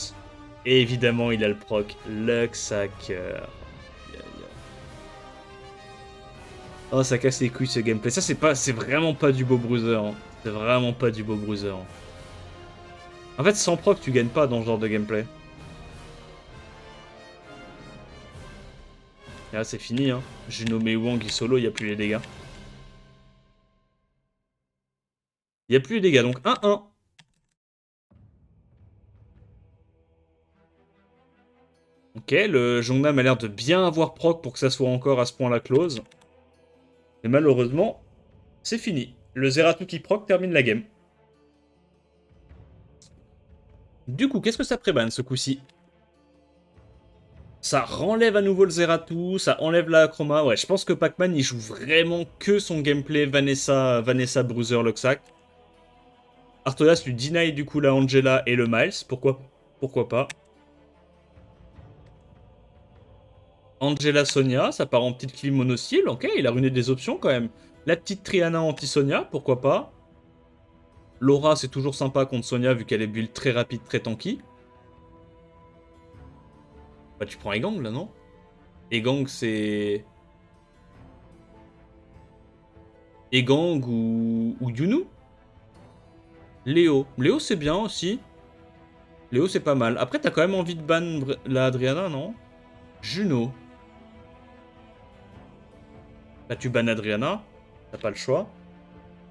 Et évidemment, il a le proc. Luxacker. Oh, ça casse les couilles ce gameplay. Ça, c'est vraiment pas du beau bruiser. Hein. C'est vraiment pas du beau bruiser. Hein. En fait, sans proc, tu gagnes pas dans ce genre de gameplay. Et là, c'est fini. Hein. Juno Wang qui solo, il n'y a plus les dégâts. Il n'y a plus les dégâts, donc 1-1. Ok, le Jongnam a l'air de bien avoir proc pour que ça soit encore à ce point la close. Et malheureusement, c'est fini. Le Zeratou qui proc termine la game. Du coup, qu'est-ce que ça prébanne ce coup-ci? Ça renlève à nouveau le Zeratou, ça enlève la Chroma. Ouais, je pense que Pac-Man, il joue vraiment que son gameplay Vanessa Bruiser Loxac. Artolas lui deny du coup la Angela et le Miles. Pourquoi pas? Angela Sonia, ça part en petite clim mono-style. Ok, il a ruiné des options quand même. La petite Triana anti-Sonia, pourquoi pas? Laura, c'est toujours sympa contre Sonia vu qu'elle est build très rapide, très tanky. Bah, tu prends Egang là, non? Egang, c'est. Egang ou Yunu? Léo. Léo, c'est bien aussi. Léo, c'est pas mal. Après, t'as quand même envie de ban la Adriana, non? Juno. Là, tu bannes Adriana. T'as pas le choix.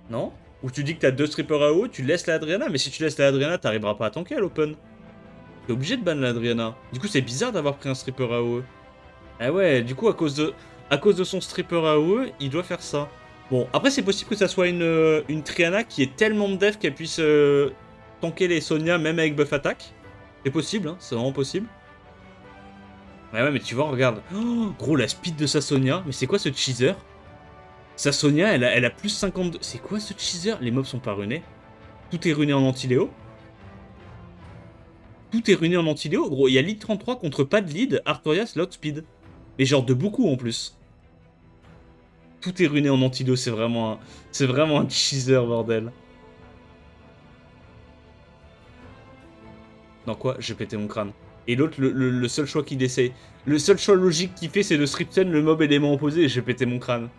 Non? Ou tu dis que t'as 2 strippers AOE, tu laisses la Adriana. Mais si tu laisses la Adriana, t'arriveras pas à tanker à l'open. T'es obligé de ban la Adriana. Du coup, c'est bizarre d'avoir pris un stripper AOE. Ah ouais, du coup, à cause de son stripper AOE, il doit faire ça. Bon, après, c'est possible que ça soit une Triana qui ait tellement de def qu'elle puisse tanker les Sonia même avec buff attaque. C'est possible, hein, c'est vraiment possible. Ouais, mais tu vois, regarde. Oh, gros, la speed de sa Sonia. Mais c'est quoi ce cheeser? Sa Sonia, elle a plus 52. C'est quoi ce cheeser? Les mobs sont pas runés. Tout est runé en anti-Léo. Tout est runé en anti-Léo. Gros, il y a lead 33 contre pas de lead, Artorias, lock speed. Mais genre de beaucoup en plus. Tout est runé en anti-Léo, c'est vraiment un cheeser, bordel. Non, quoi? J'ai pété mon crâne. Et l'autre, le seul choix qu'il essaye. Le seul choix logique qu'il fait, c'est de stripten le mob élément opposé et j'ai pété mon crâne.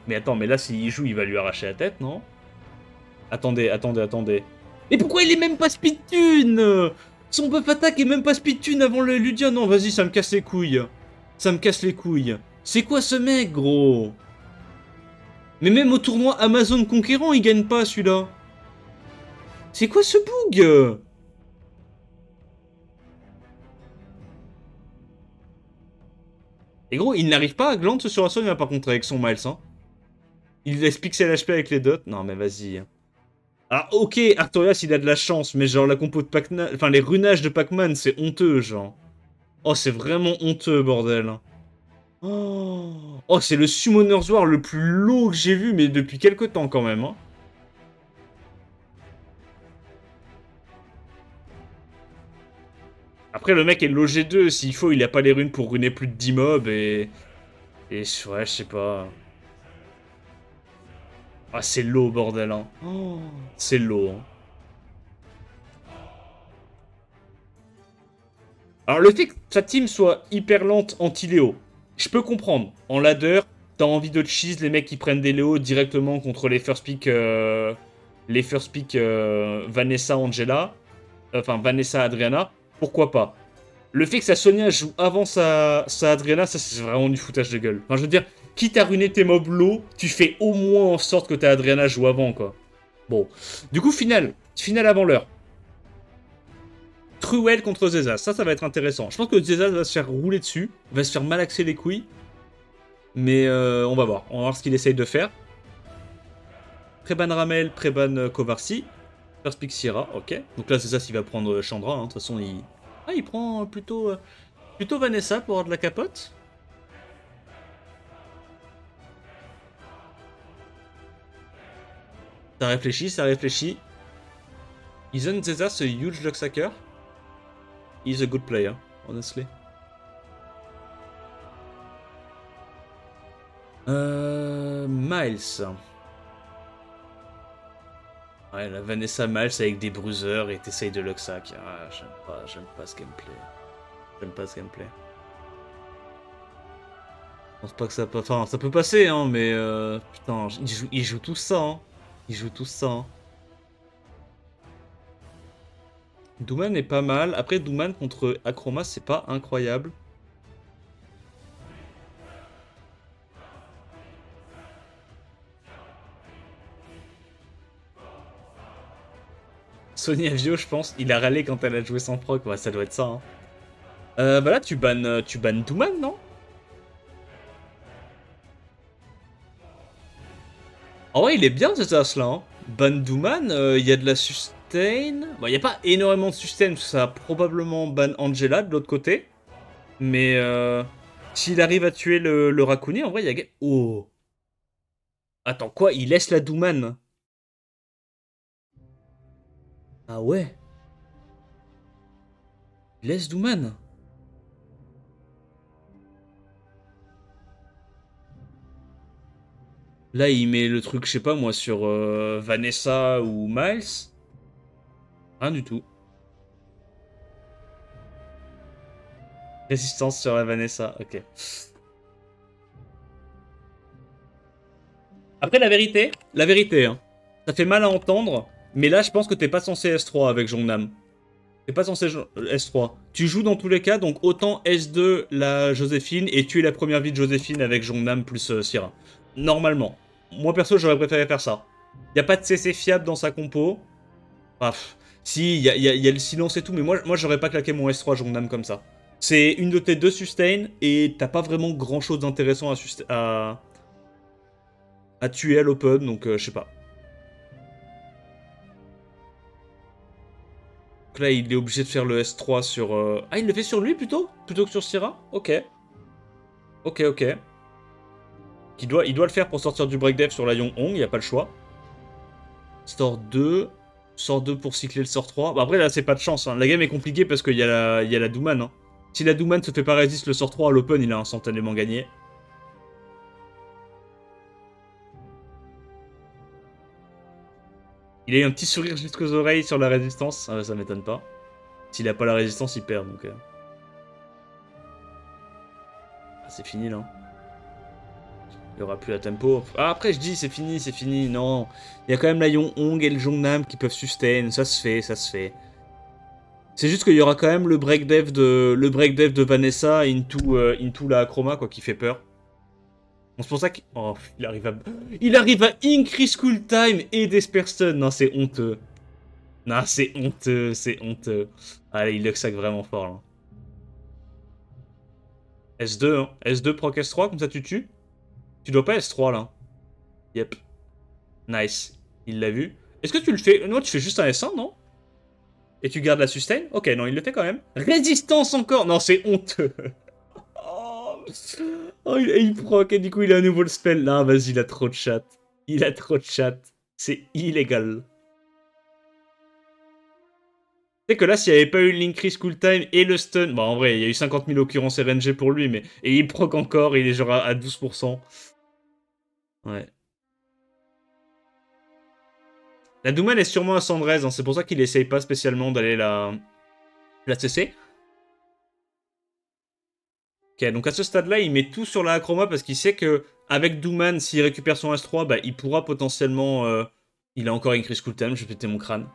Mais attends, mais là, s'il joue, il va lui arracher la tête, non? Attendez, attendez, attendez. Et pourquoi il est même pas speed tune? Son buff attaque est même pas speed tune avant le Ludia. Non, vas-y, ça me casse les couilles. Ça me casse les couilles. C'est quoi ce mec, gros? Mais même au tournoi Amazon Conquérant, il gagne pas, celui-là. C'est quoi ce bug? Et gros, il n'arrive pas à glance sur la Sonia, par contre, avec son Miles, hein. Il laisse pixel HP avec les dots. Non, mais vas-y. Ah, ok, Artorias, il a de la chance, mais genre, la compo de Pac-Man... Enfin, les runages de Pac-Man, c'est honteux, genre. Oh, c'est vraiment honteux, bordel. Oh, c'est le Summoner's War le plus low que j'ai vu, mais depuis quelques temps, quand même, hein. Après, le mec est low G2, s'il faut, il a pas les runes pour runer plus de 10 mobs, et ouais, je sais pas... Ah, c'est low, bordel, hein. Oh, c'est low, hein. Alors, le fait que sa team soit hyper lente anti-Léo, je peux comprendre. En ladder, t'as envie de cheese les mecs qui prennent des Léo directement contre les first pick... Vanessa, Angela. Enfin, Vanessa, Adriana. Pourquoi pas? Le fait que sa Sonia joue avant sa Adriana, ça c'est vraiment du foutage de gueule. Enfin, je veux dire, quitte à ruiner tes mobs low, tu fais au moins en sorte que ta Adriana joue avant, quoi. Bon. Du coup, finale avant l'heure. Truel contre Zezas, ça va être intéressant. Je pense que Zezas va se faire rouler dessus, va se faire malaxer les couilles. Mais on va voir ce qu'il essaye de faire. Préban Ramel, Préban Kovarsi. First pick Sierra, ok. Donc là Zezas il va prendre Chandra, hein. De toute façon il... Ah, il prend plutôt Vanessa pour avoir de la capote. Ça réfléchit, ça réfléchit. Isn't Zezas a huge luck sucker? He's a good player, honestly. Miles. Ouais, la Vanessa Miles avec des bruiseurs et t'essayes de Luxac. Ah, j'aime pas ce gameplay. J'aime pas ce gameplay. Je pense pas que ça peut... Enfin, ça peut passer, hein, mais... Putain, il joue tout ça, hein. Il joue tout ça, hein. Douman est pas mal. Après, Douman contre Akroma, c'est pas incroyable. Sonia Vio, je pense, il a râlé quand elle a joué sans proc. Ouais, ça doit être ça, hein. Bah là, tu bannes Douman, non? En vrai, il est bien, ce as là, hein. Ban Douman, il y a de la sustain. Bon, il n'y a pas énormément de sustain, parce que ça a probablement ban Angela de l'autre côté. Mais s'il arrive à tuer le Rakuni, en vrai, il y a... Oh. Attends, quoi? Il laisse la Douman? Ah ouais? Il laisse Douman? Là, il met le truc, je sais pas moi, sur Vanessa ou Miles. Rien du tout. Résistance sur la Vanessa, ok. Après, la vérité, hein. Ça fait mal à entendre, mais là, je pense que t'es pas censé S3 avec Jongnam. T'es pas censé S3. Tu joues dans tous les cas, donc autant S2 la Joséphine et tuer la première vie de Joséphine avec Jongnam plus Syrah. Normalement. Moi perso, j'aurais préféré faire ça. Y a pas de CC fiable dans sa compo. Bref. Si, y a le silence et tout, mais moi j'aurais pas claqué mon S3 Jongnam comme ça. C'est une de tes deux sustain et t'as pas vraiment grand chose d'intéressant à tuer à l'open, donc je sais pas. Donc là, il est obligé de faire le S3 sur... Ah, il le fait sur lui plutôt? Plutôt que sur Syrah? Ok. Ok, ok. Il doit le faire pour sortir du break dev sur la Yong-Hong, il n'y a pas le choix. Sort 2. Sort 2 pour cycler le sort 3. Bah après, là, c'est pas de chance. Hein. La game est compliquée parce qu'il y a la Douman. Hein. Si la Douman se fait pas résiste le sort 3 à l'open, il a instantanément gagné. Il a eu un petit sourire jusqu'aux oreilles sur la résistance. Ah, ça m'étonne pas. S'il a pas la résistance, il perd, donc... Ah, c'est fini, là. Il n'y aura plus la tempo. Ah, après, je dis, c'est fini, non. Il y a quand même la Yong-Hong et le Jongnam qui peuvent sustain. Ça se fait, ça se fait. C'est juste qu'il y aura quand même le break dev de Vanessa into la Chroma, quoi, qui fait peur. C'est pour ça qu'il... Oh, il arrive à increase cool time et Disperstun. Non, c'est honteux. Non, c'est honteux, c'est honteux. Allez, il luxac vraiment fort, là. S2, hein. S2 proc S3, comme ça tu tues. Tu dois pas S3, là. Yep. Nice. Il l'a vu. Est-ce que tu le fais... Non, tu fais juste un S1, non? Et tu gardes la sustain? Ok, non, il le fait quand même. Résistance encore. Non, c'est honteux. Oh, il proc et du coup il a à nouveau le spell. Non, vas-y, il a trop de chat. Il a trop de chat. C'est illégal. Tu sais que là, s'il n'y avait pas eu l'increase cool time et le stun... Bon, en vrai, il y a eu 50 000 occurrences RNG pour lui, mais... Et il proc encore, il est genre à 12%. Ouais. La Douman est sûrement à 113, hein, c'est pour ça qu'il essaye pas spécialement d'aller la CC. Ok, donc à ce stade-là, il met tout sur la Acroma parce qu'il sait que avec Douman, s'il récupère son S3, bah, il pourra potentiellement... Il a encore increase cooltime, je vais péter mon crâne.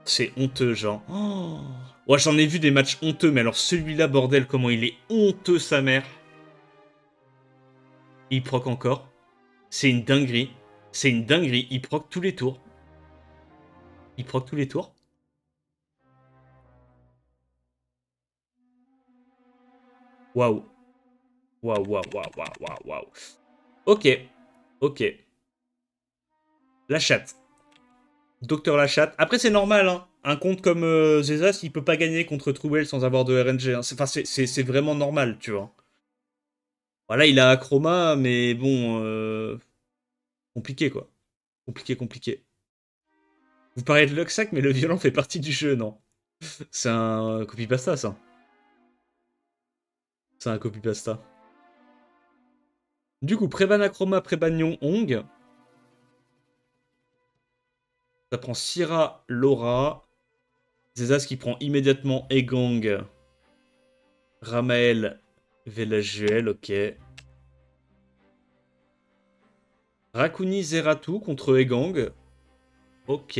C'est honteux, genre. Oh. Ouais, j'en ai vu des matchs honteux, mais alors celui-là, bordel, comment il est honteux, sa mère. Il proc encore. C'est une dinguerie. C'est une dinguerie. Il proc tous les tours. Il proc tous les tours. Waouh. Waouh, waouh, waouh, waouh, waouh, waouh. Ok. Ok. La chatte. Docteur la chatte. Après, c'est normal, hein. Un compte comme Zezas, il peut pas gagner contre Truel sans avoir de RNG. Hein. Enfin, c'est vraiment normal, tu vois. Voilà, il a Acroma, mais bon... Compliqué, quoi. Compliqué, compliqué. Vous parlez de Luxac, mais le violent fait partie du jeu, non? C'est un copypasta, ça. C'est un copypasta. Du coup, Préban Acroma, Préban Yong-Hong. Ça prend Syrah, Laura. Zezas qui prend immédiatement Egang. Ramael, Velajuel, ok. Rakuni, Zeratou contre Egang. Ok.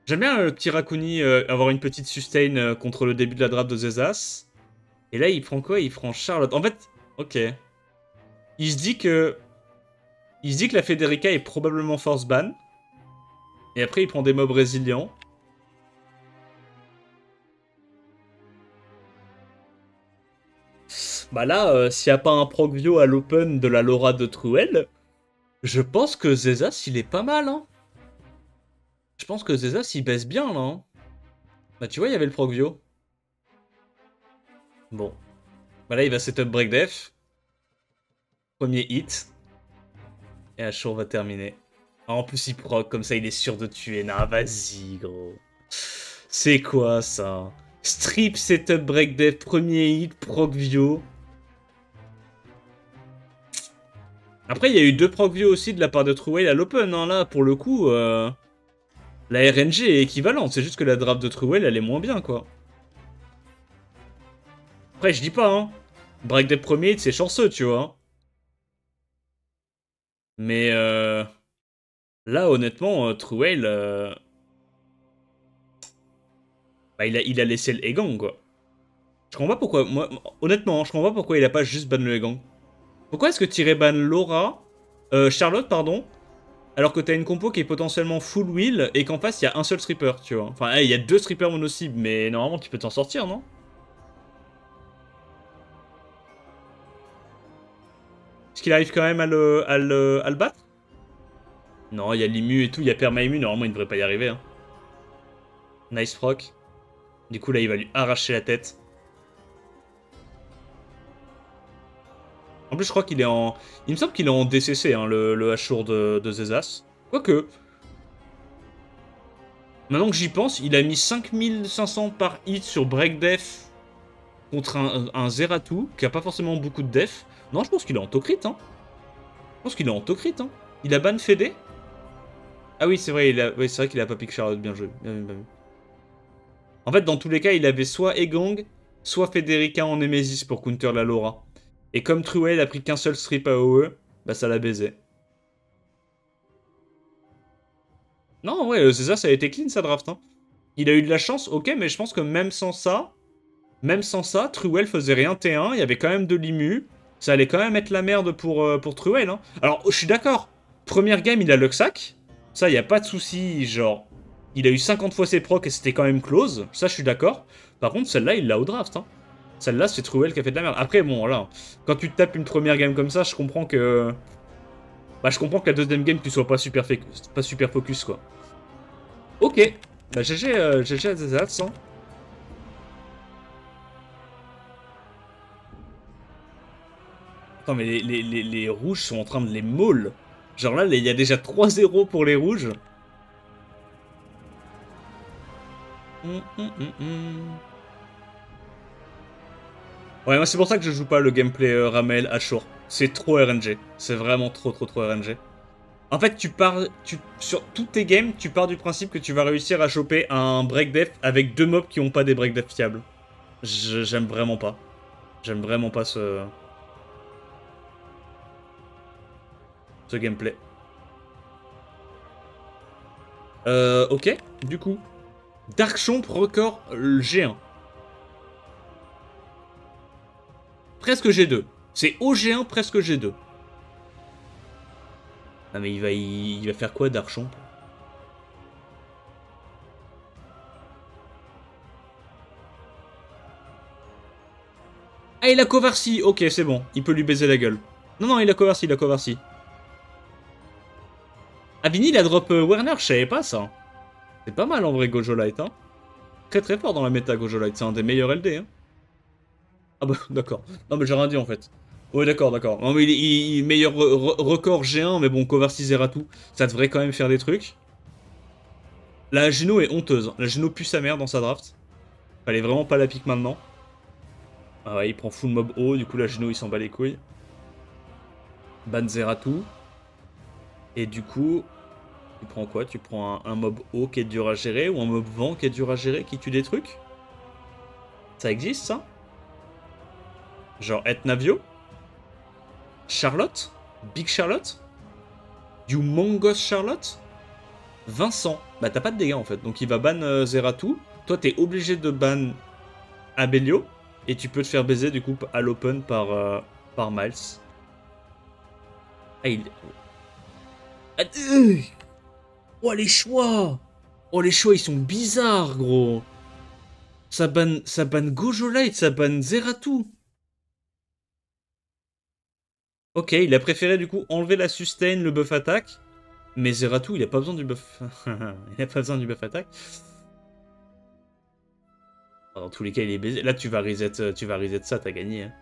J'aime bien le petit Rakuni avoir une petite sustain contre le début de la draft de Zezas. Et là, il prend quoi? Il prend Charlotte. En fait, ok. Il se dit que... Il se dit que la Federica est probablement force ban. Et après, il prend des mobs résilients. Bah là, s'il n'y a pas un Procvio à l'open de la Laura de Truel, je pense que Zezas, il est pas mal, hein. Je pense que Zezas, il baisse bien, là. Hein. Bah tu vois, il y avait le Procvio. Bon. Bah là, il va setup break def. Premier hit. Et Ashur va terminer. Ah, en plus, il proc, comme ça, il est sûr de tuer. Nah, vas-y, gros. C'est quoi, ça? Strip, setup, break def, premier hit, Procvio. Après, il y a eu deux Procvio aussi de la part de Truway à l'open, hein, là, pour le coup. La RNG est équivalente, c'est juste que la draft de Truwell, elle est moins bien, quoi. Après, je dis pas, hein. Break def premier hit, c'est chanceux, tu vois. Hein. Mais, là, honnêtement, Truwell... Bah, il a laissé le Egang, quoi. Je comprends pas pourquoi... Moi, honnêtement, hein, je comprends pas pourquoi il a pas juste ban le Egang. Pourquoi est-ce que tu irais ban Laura... Charlotte, pardon, alors que t'as une compo qui est potentiellement full wheel et qu'en face, il y a un seul stripper, tu vois. Enfin, il y a deux strippers mono-cibles, mais normalement, tu peux t'en sortir, non? Est-ce qu'il arrive quand même à le battre? Non, il y a Limu et tout, il y a Permaimu, normalement, il ne devrait pas y arriver, hein. Nice proc. Du coup, là, il va lui arracher la tête. En plus, je crois qu'il est en... Il me semble qu'il est en DCC, hein, le Ashur de Zezas. Quoique... Maintenant que j'y pense, il a mis 5500 par hit sur Break Def contre un Zeratou, qui a pas forcément beaucoup de def. Non, je pense qu'il est en Tokrit, hein. Je pense qu'il est en Tokrit, hein. Il a ban Fede. Ah oui, c'est vrai, oui, c'est vrai qu'il a pas pick Charlotte, bien joué. Bien vu, bien vu. En fait, dans tous les cas, il avait soit Egang, soit Federica en Nemesis pour counter la Laura. Et comme Truel a pris qu'un seul strip à OE, bah ça l'a baisé. Non, ouais, c'est ça, ça a été clean sa draft, hein. Il a eu de la chance, ok, mais je pense que même sans ça, Truel faisait rien T1, il y avait quand même de l'immu. Ça allait quand même être la merde pour Truel, hein. Alors, je suis d'accord. Première game, il a Luxac. Ça, il n'y a pas de souci, genre... Il a eu 50 fois ses procs et c'était quand même close. Ça, je suis d'accord. Par contre, celle-là, il l'a au draft, hein. Celle-là, c'est Truel qui a fait de la merde. Après, bon, voilà. Quand tu te tapes une première game comme ça, je comprends que... Bah, je comprends que la deuxième game, tu sois pas super focus, quoi. Ok. Bah, GG, GG à Zazats, hein. Attends, mais les rouges sont en train de les maul. Genre là, il y a déjà 3-0 pour les rouges. Ouais, moi c'est pour ça que je joue pas le gameplay Ramel Ashur. C'est trop RNG. C'est vraiment trop RNG. En fait, sur toutes tes games, tu pars du principe que tu vas réussir à choper un break def avec deux mobs qui ont pas des break def fiables. J'aime vraiment pas. J'aime vraiment pas ce gameplay. Ok. Du coup, Dark Chomp record G1. Presque G2. C'est au G1, presque G2. Ah mais il va faire quoi Darchon? Ah il a Kovarsi, ok c'est bon, il peut lui baiser la gueule. Non non il a Kovarsi, il a Kovarsi. Ah Vini il a drop Werner, je savais pas ça. C'est pas mal en vrai Gojo Light, hein. Très fort dans la méta Gojo Light, c'est un des meilleurs LD, hein. Ah bah d'accord, non mais j'ai rien dit en fait. Ouais d'accord. Non mais meilleur record G1, mais bon Kovarsi Zeratou, ça devrait quand même faire des trucs. La Geno est honteuse, la Geno pue sa mère dans sa draft. Fallait vraiment pas la pique maintenant. Ah ouais, il prend full mob haut, du coup la Geno il s'en bat les couilles. Ban Zeratou. Et du coup, tu prends quoi? Tu prends un mob haut qui est dur à gérer ou un mob vent qui est dur à gérer qui tue des trucs? Ça existe ça? Genre Etnavio? Charlotte? Big Charlotte? Humongous Charlotte? Vincent. Bah t'as pas de dégâts en fait, donc il va ban Zeratou. Toi t'es obligé de ban Abelio. Et tu peux te faire baiser du coup à l'open par Miles. Ah il... Ah, oh les choix! Oh les choix ils sont bizarres gros! Ça ban Gojo Light, ça ban Zeratou. Ok, il a préféré du coup enlever la sustain, le buff attaque. Mais Zeratou, il a pas besoin du buff... il a pas besoin du buff attaque. Dans tous les cas, il est baisé. Là, tu vas reset ça, t'as gagné. Hein.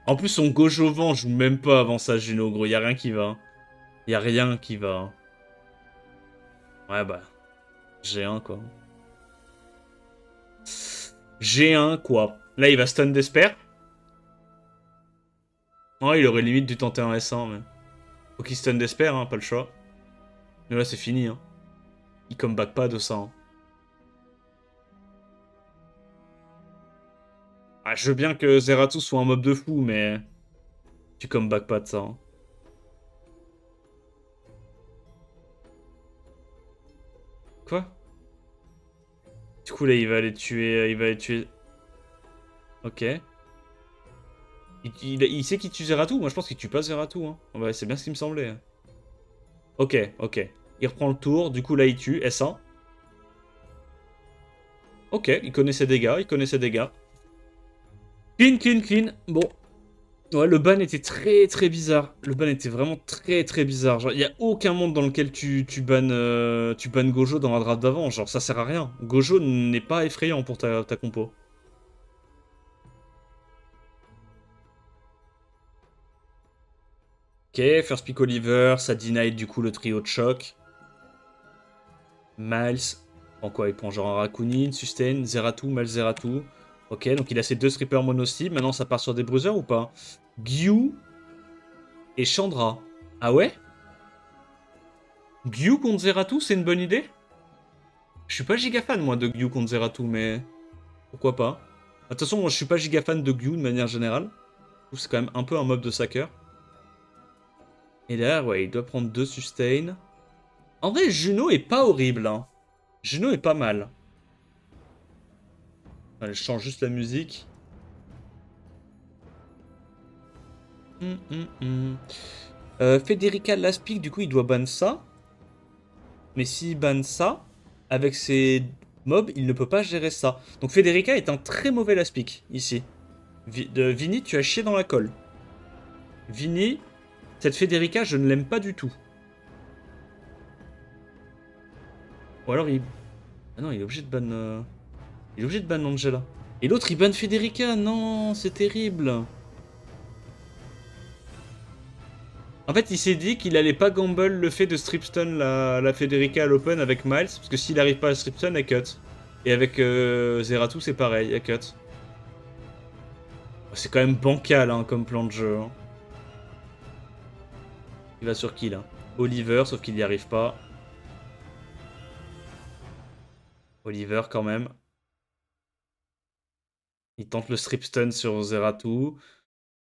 En plus, son Gojo Vent joue même pas avant ça, Juno, gros. Y a rien qui va. Hein. Y a rien qui va. Hein. Ouais, bah... G1, quoi. G1, quoi. Là, il va stun Despair. Oh, il aurait limite dû tenter un S1, mais... Faut qu'il stun Despair, hein, pas le choix. Mais là, c'est fini, hein. Il comeback pas de ça, hein. Ah, je veux bien que Zeratou soit un mob de fou, mais... Tu comeback pas de ça, hein. Quoi? Du coup, là, il va aller tuer... Il va aller tuer... Ok. Il sait qu'il tue Zeratou? Moi, je pense qu'il tue pas Zeratou. Hein. Ouais, c'est bien ce qui me semblait. Ok, ok. Il reprend le tour. Du coup, là, il tue. S1. Ok, il connaît ses dégâts. Il connaît ses dégâts. Clean, clean, clean. Bon. Ouais, le ban était très très bizarre. Le ban était vraiment très très bizarre. Genre, il n'y a aucun monde dans lequel tu bannes Gojo dans la draft d'avant. Genre, ça sert à rien. Gojo n'est pas effrayant pour ta compo. Ok, first pick Oliver, ça deny du coup le trio de choc. Miles, en quoi il prend genre un Rakunin, Sustain, Zeratou, Miles Zeratou. Ok, donc il a ses deux strippers mono-cible. Maintenant, ça part sur des bruisers ou pas? Gyu et Chandra. Ah ouais? Gyu contre Zeratou, c'est une bonne idée? Je suis pas giga fan, moi, de Gyu contre Zeratou, mais... Pourquoi pas? De toute façon, moi, je suis pas giga fan de Gyu, de manière générale. Je trouve que c'est quand même un peu un mob de sacker. Et derrière, ouais, il doit prendre deux sustain. En vrai, Juno est pas horrible, hein. Juno est pas mal. Allez, je change juste la musique. Federica Last Pick, du coup, il doit ban ça. Mais s'il banne ça, avec ses mobs, il ne peut pas gérer ça. Donc Federica est un très mauvais last pick, ici. Vini, tu as chié dans la colle. Vini, cette Federica, je ne l'aime pas du tout. Ou alors il... Ah non, il est obligé de ban... Il est obligé de ban Angela. Et l'autre, il ban Federica. Non, c'est terrible. En fait, il s'est dit qu'il allait pas gamble le fait de stripstun la Federica à l'open avec Miles, parce que s'il arrive pas à stripstun, elle cut. Et avec Zeratou, c'est pareil, elle cut. C'est quand même bancal hein, comme plan de jeu. Hein. Il va sur qui là? Oliver, sauf qu'il n'y arrive pas. Oliver quand même. Il tente le strip stun sur Zeratou.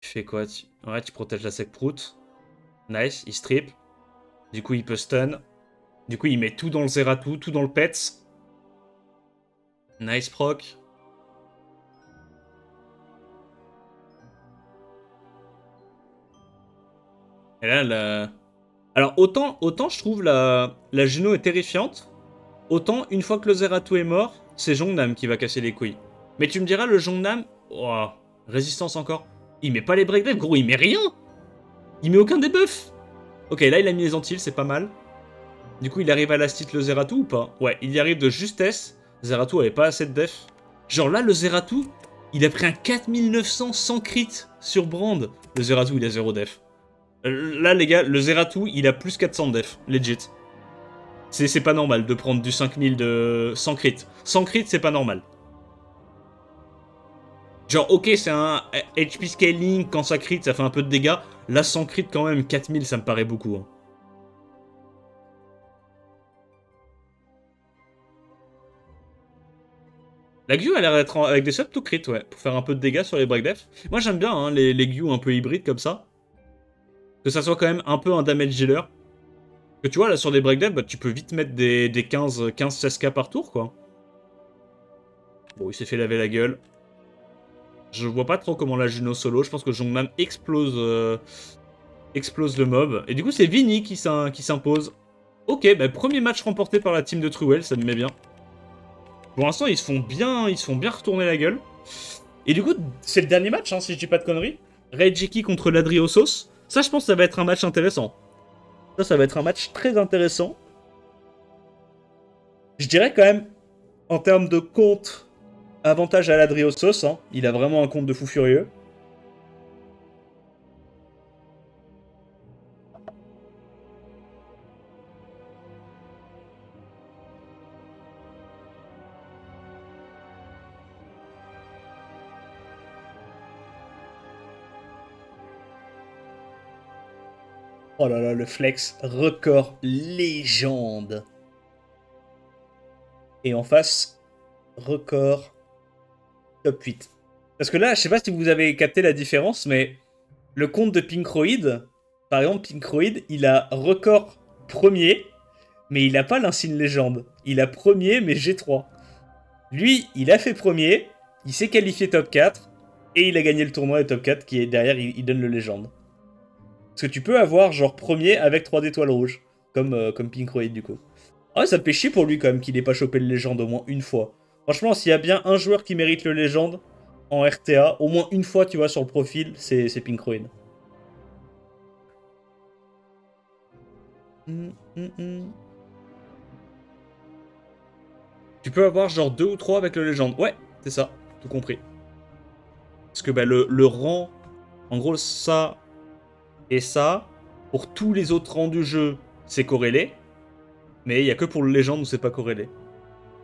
Tu fais quoi? Ouais, tu protèges la sec prout. Nice, il strip. Du coup, il peut stun. Du coup, il met tout dans le Zeratou, tout dans le Pets. Nice proc. Et là, la... Alors, autant je trouve la Juno est terrifiante, autant une fois que le Zeratou est mort, c'est Jongnam qui va casser les couilles. Mais tu me diras, le Jongnam... Oh, résistance encore. Il met pas les break dev, gros, il met rien. Il met aucun debuff. Ok, là, il a mis les Antilles, c'est pas mal. Du coup, il arrive à last hit le Zeratou ou pas? Ouais, il y arrive de justesse. Zeratou avait pas assez de def. Genre là, le Zeratou, il a pris un 4900 sans crit sur Brand. Le Zeratou, il a 0 def. Là, les gars, le Zeratou, il a plus 400 def. Legit. C'est pas normal de prendre du 5000 de... sans crit. Sans crit, c'est pas normal. Genre, ok, c'est un HP scaling, quand ça crit, ça fait un peu de dégâts. Là, sans crit, quand même, 4000, ça me paraît beaucoup. Hein. La Gyu a l'air d'être avec des subs to crit, ouais, pour faire un peu de dégâts sur les break def. Moi, j'aime bien hein, les Gyu un peu hybrides comme ça. Que ça soit quand même un peu un damage dealer. Que tu vois, là, sur des break def, bah, tu peux vite mettre des 15-16k par tour, quoi. Bon, il s'est fait laver la gueule. Je vois pas trop comment la Juno solo. Je pense que Jongnam explose, explose le mob. Et du coup, c'est Vini qui s'impose. Ok, bah, premier match remporté par la team de Truel, ça me met bien. Pour l'instant, ils se font bien retourner la gueule. Et du coup, c'est le dernier match, hein, si je dis pas de conneries. Reijiki contre Ladriosos. Ça, je pense que ça va être un match intéressant. Ça va être un match très intéressant. Je dirais quand même, en termes de compte, avantage à Ladriosos. Hein. Il a vraiment un compte de fou furieux. Oh là là, le flex record légende. Et en face, record top 8. Parce que là, je sais pas si vous avez capté la différence, mais le compte de Pinkroid, par exemple, Pinkroid, il a record premier, mais il a pas l'insigne légende. Il a premier, mais G3. Lui, il a fait premier, il s'est qualifié top 4, et il a gagné le tournoi et top 4, qui est derrière, il donne le légende. Parce que tu peux avoir genre premier avec 3 étoiles rouges, comme Pinkroid du coup. Ah ouais, ça me fait chier pour lui quand même qu'il ait pas chopé le légende au moins une fois. Franchement, s'il y a bien un joueur qui mérite le légende en RTA, au moins une fois, tu vois, sur le profil, c'est Pinkroid. Tu peux avoir genre 2 ou 3 avec le légende. Ouais, c'est ça, tout compris. Parce que bah, le rang, en gros, ça et ça, pour tous les autres rangs du jeu, c'est corrélé. Mais il n'y a que pour le légende où c'est pas corrélé.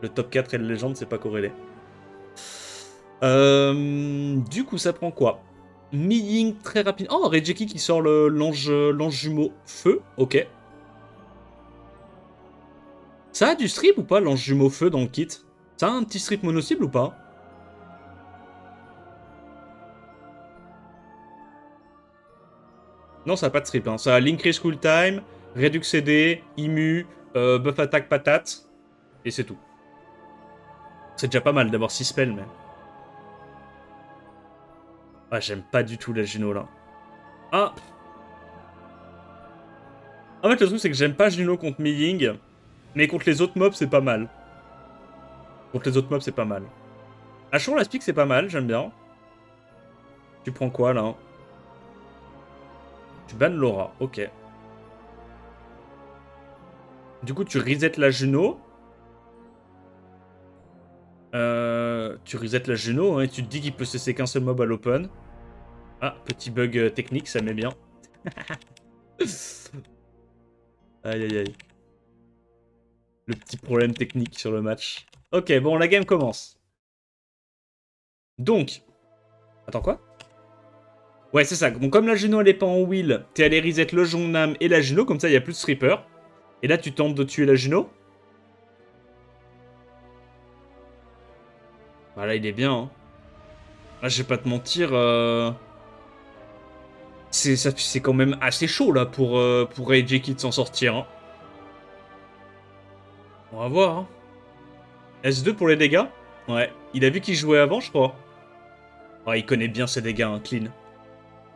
Le top 4 et le légende, c'est pas corrélé. Du coup, ça prend quoi? Mi-Ying très rapide. Oh, Rejeki qui sort l'ange jumeau feu. Ok. Ça a du strip ou pas, l'ange jumeau feu dans le kit? Ça a un petit strip mono-cible ou pas? Non, ça a pas de strip. Hein. Ça a l'increase cool time, Redux CD, Immu, buff attack patate. Et c'est tout. C'est déjà pas mal d'avoir 6 spells, mais... Ah, j'aime pas du tout la Juno, là. Ah. En fait, le truc, c'est que j'aime pas Juno contre Mi-Ying, mais contre les autres mobs, c'est pas mal. Contre les autres mobs, c'est pas mal. Achon, la speak, c'est pas mal, j'aime bien. Tu prends quoi, là? Tu bannes Laura, ok. Du coup, tu reset la Juno. Tu reset la Juno, hein, et tu te dis qu'il peut cesser qu'un seul mob à l'open. Ah, petit bug technique, ça met bien. Aïe, aïe, aïe. Le petit problème technique sur le match. Ok, bon, la game commence. Donc... Attends, quoi? Ouais, c'est ça. Bon, comme la Juno, elle est pas en wheel, t'es allé reset le Jongnam et la Juno, comme ça, il y a plus de stripper. Et là, tu tentes de tuer la Juno. Bah là, il est bien, hein. Là, je vais pas te mentir... C'est quand même assez chaud, là, pour Rejeki de s'en sortir, hein. On va voir, hein. S2 pour les dégâts? Ouais. Il a vu qu'il jouait avant, je crois. Oh, il connaît bien ses dégâts, hein, clean.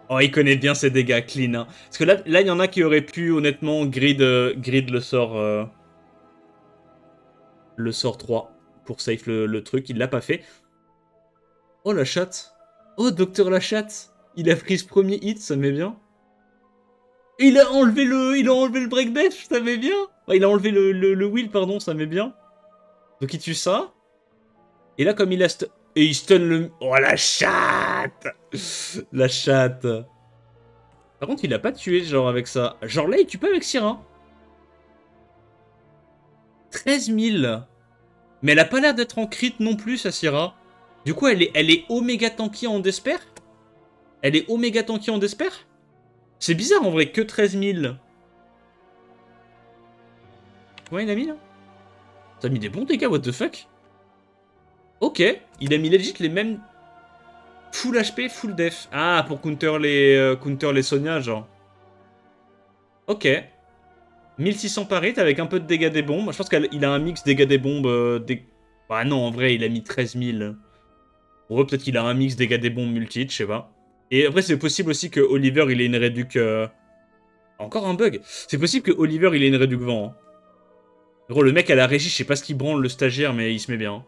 Oh, il connaît bien ses dégâts, clean. Hein. Parce que là, il y en a qui auraient pu, honnêtement, grid le sort... le sort 3 pour safe le truc. Il l'a pas fait. Oh, la chatte. Oh, Docteur la chatte. Il a pris ce premier hit, ça met bien. Et il a enlevé le break bench, ça met bien. Oh, il a enlevé le wheel, pardon, ça met bien. Donc il tue ça. Et là, comme il a... Et il stun le... Oh, la chatte. La chatte. Par contre, il a pas tué, genre, avec ça. Genre, là, il tue pas avec Syrah. 13 000. Mais elle a pas l'air d'être en crit non plus, sa Syrah. Du coup, elle est oméga tanky en despair. Elle est oméga tanky en despair. C'est bizarre, en vrai, que 13 000. Ouais, il a mis, là. Ça a mis des bons dégâts, what the fuck. Ok, il a mis legit les mêmes... Full HP, full def. Ah, pour counter les Sonia, genre. Ok. 1600 par hit avec un peu de dégâts des bombes. Je pense qu'il a un mix dégâts des bombes... Ah non, en vrai, il a mis 13 000. En vrai, peut-être qu'il a un mix dégâts des bombes multi, je sais pas. Et après, c'est possible aussi que Oliver, il ait une réduc... Encore un bug. C'est possible que Oliver, il ait une réduc vent. Hein. Gros, le mec à la régie, je sais pas ce qu'il branle, le stagiaire, mais il se met bien. Hein.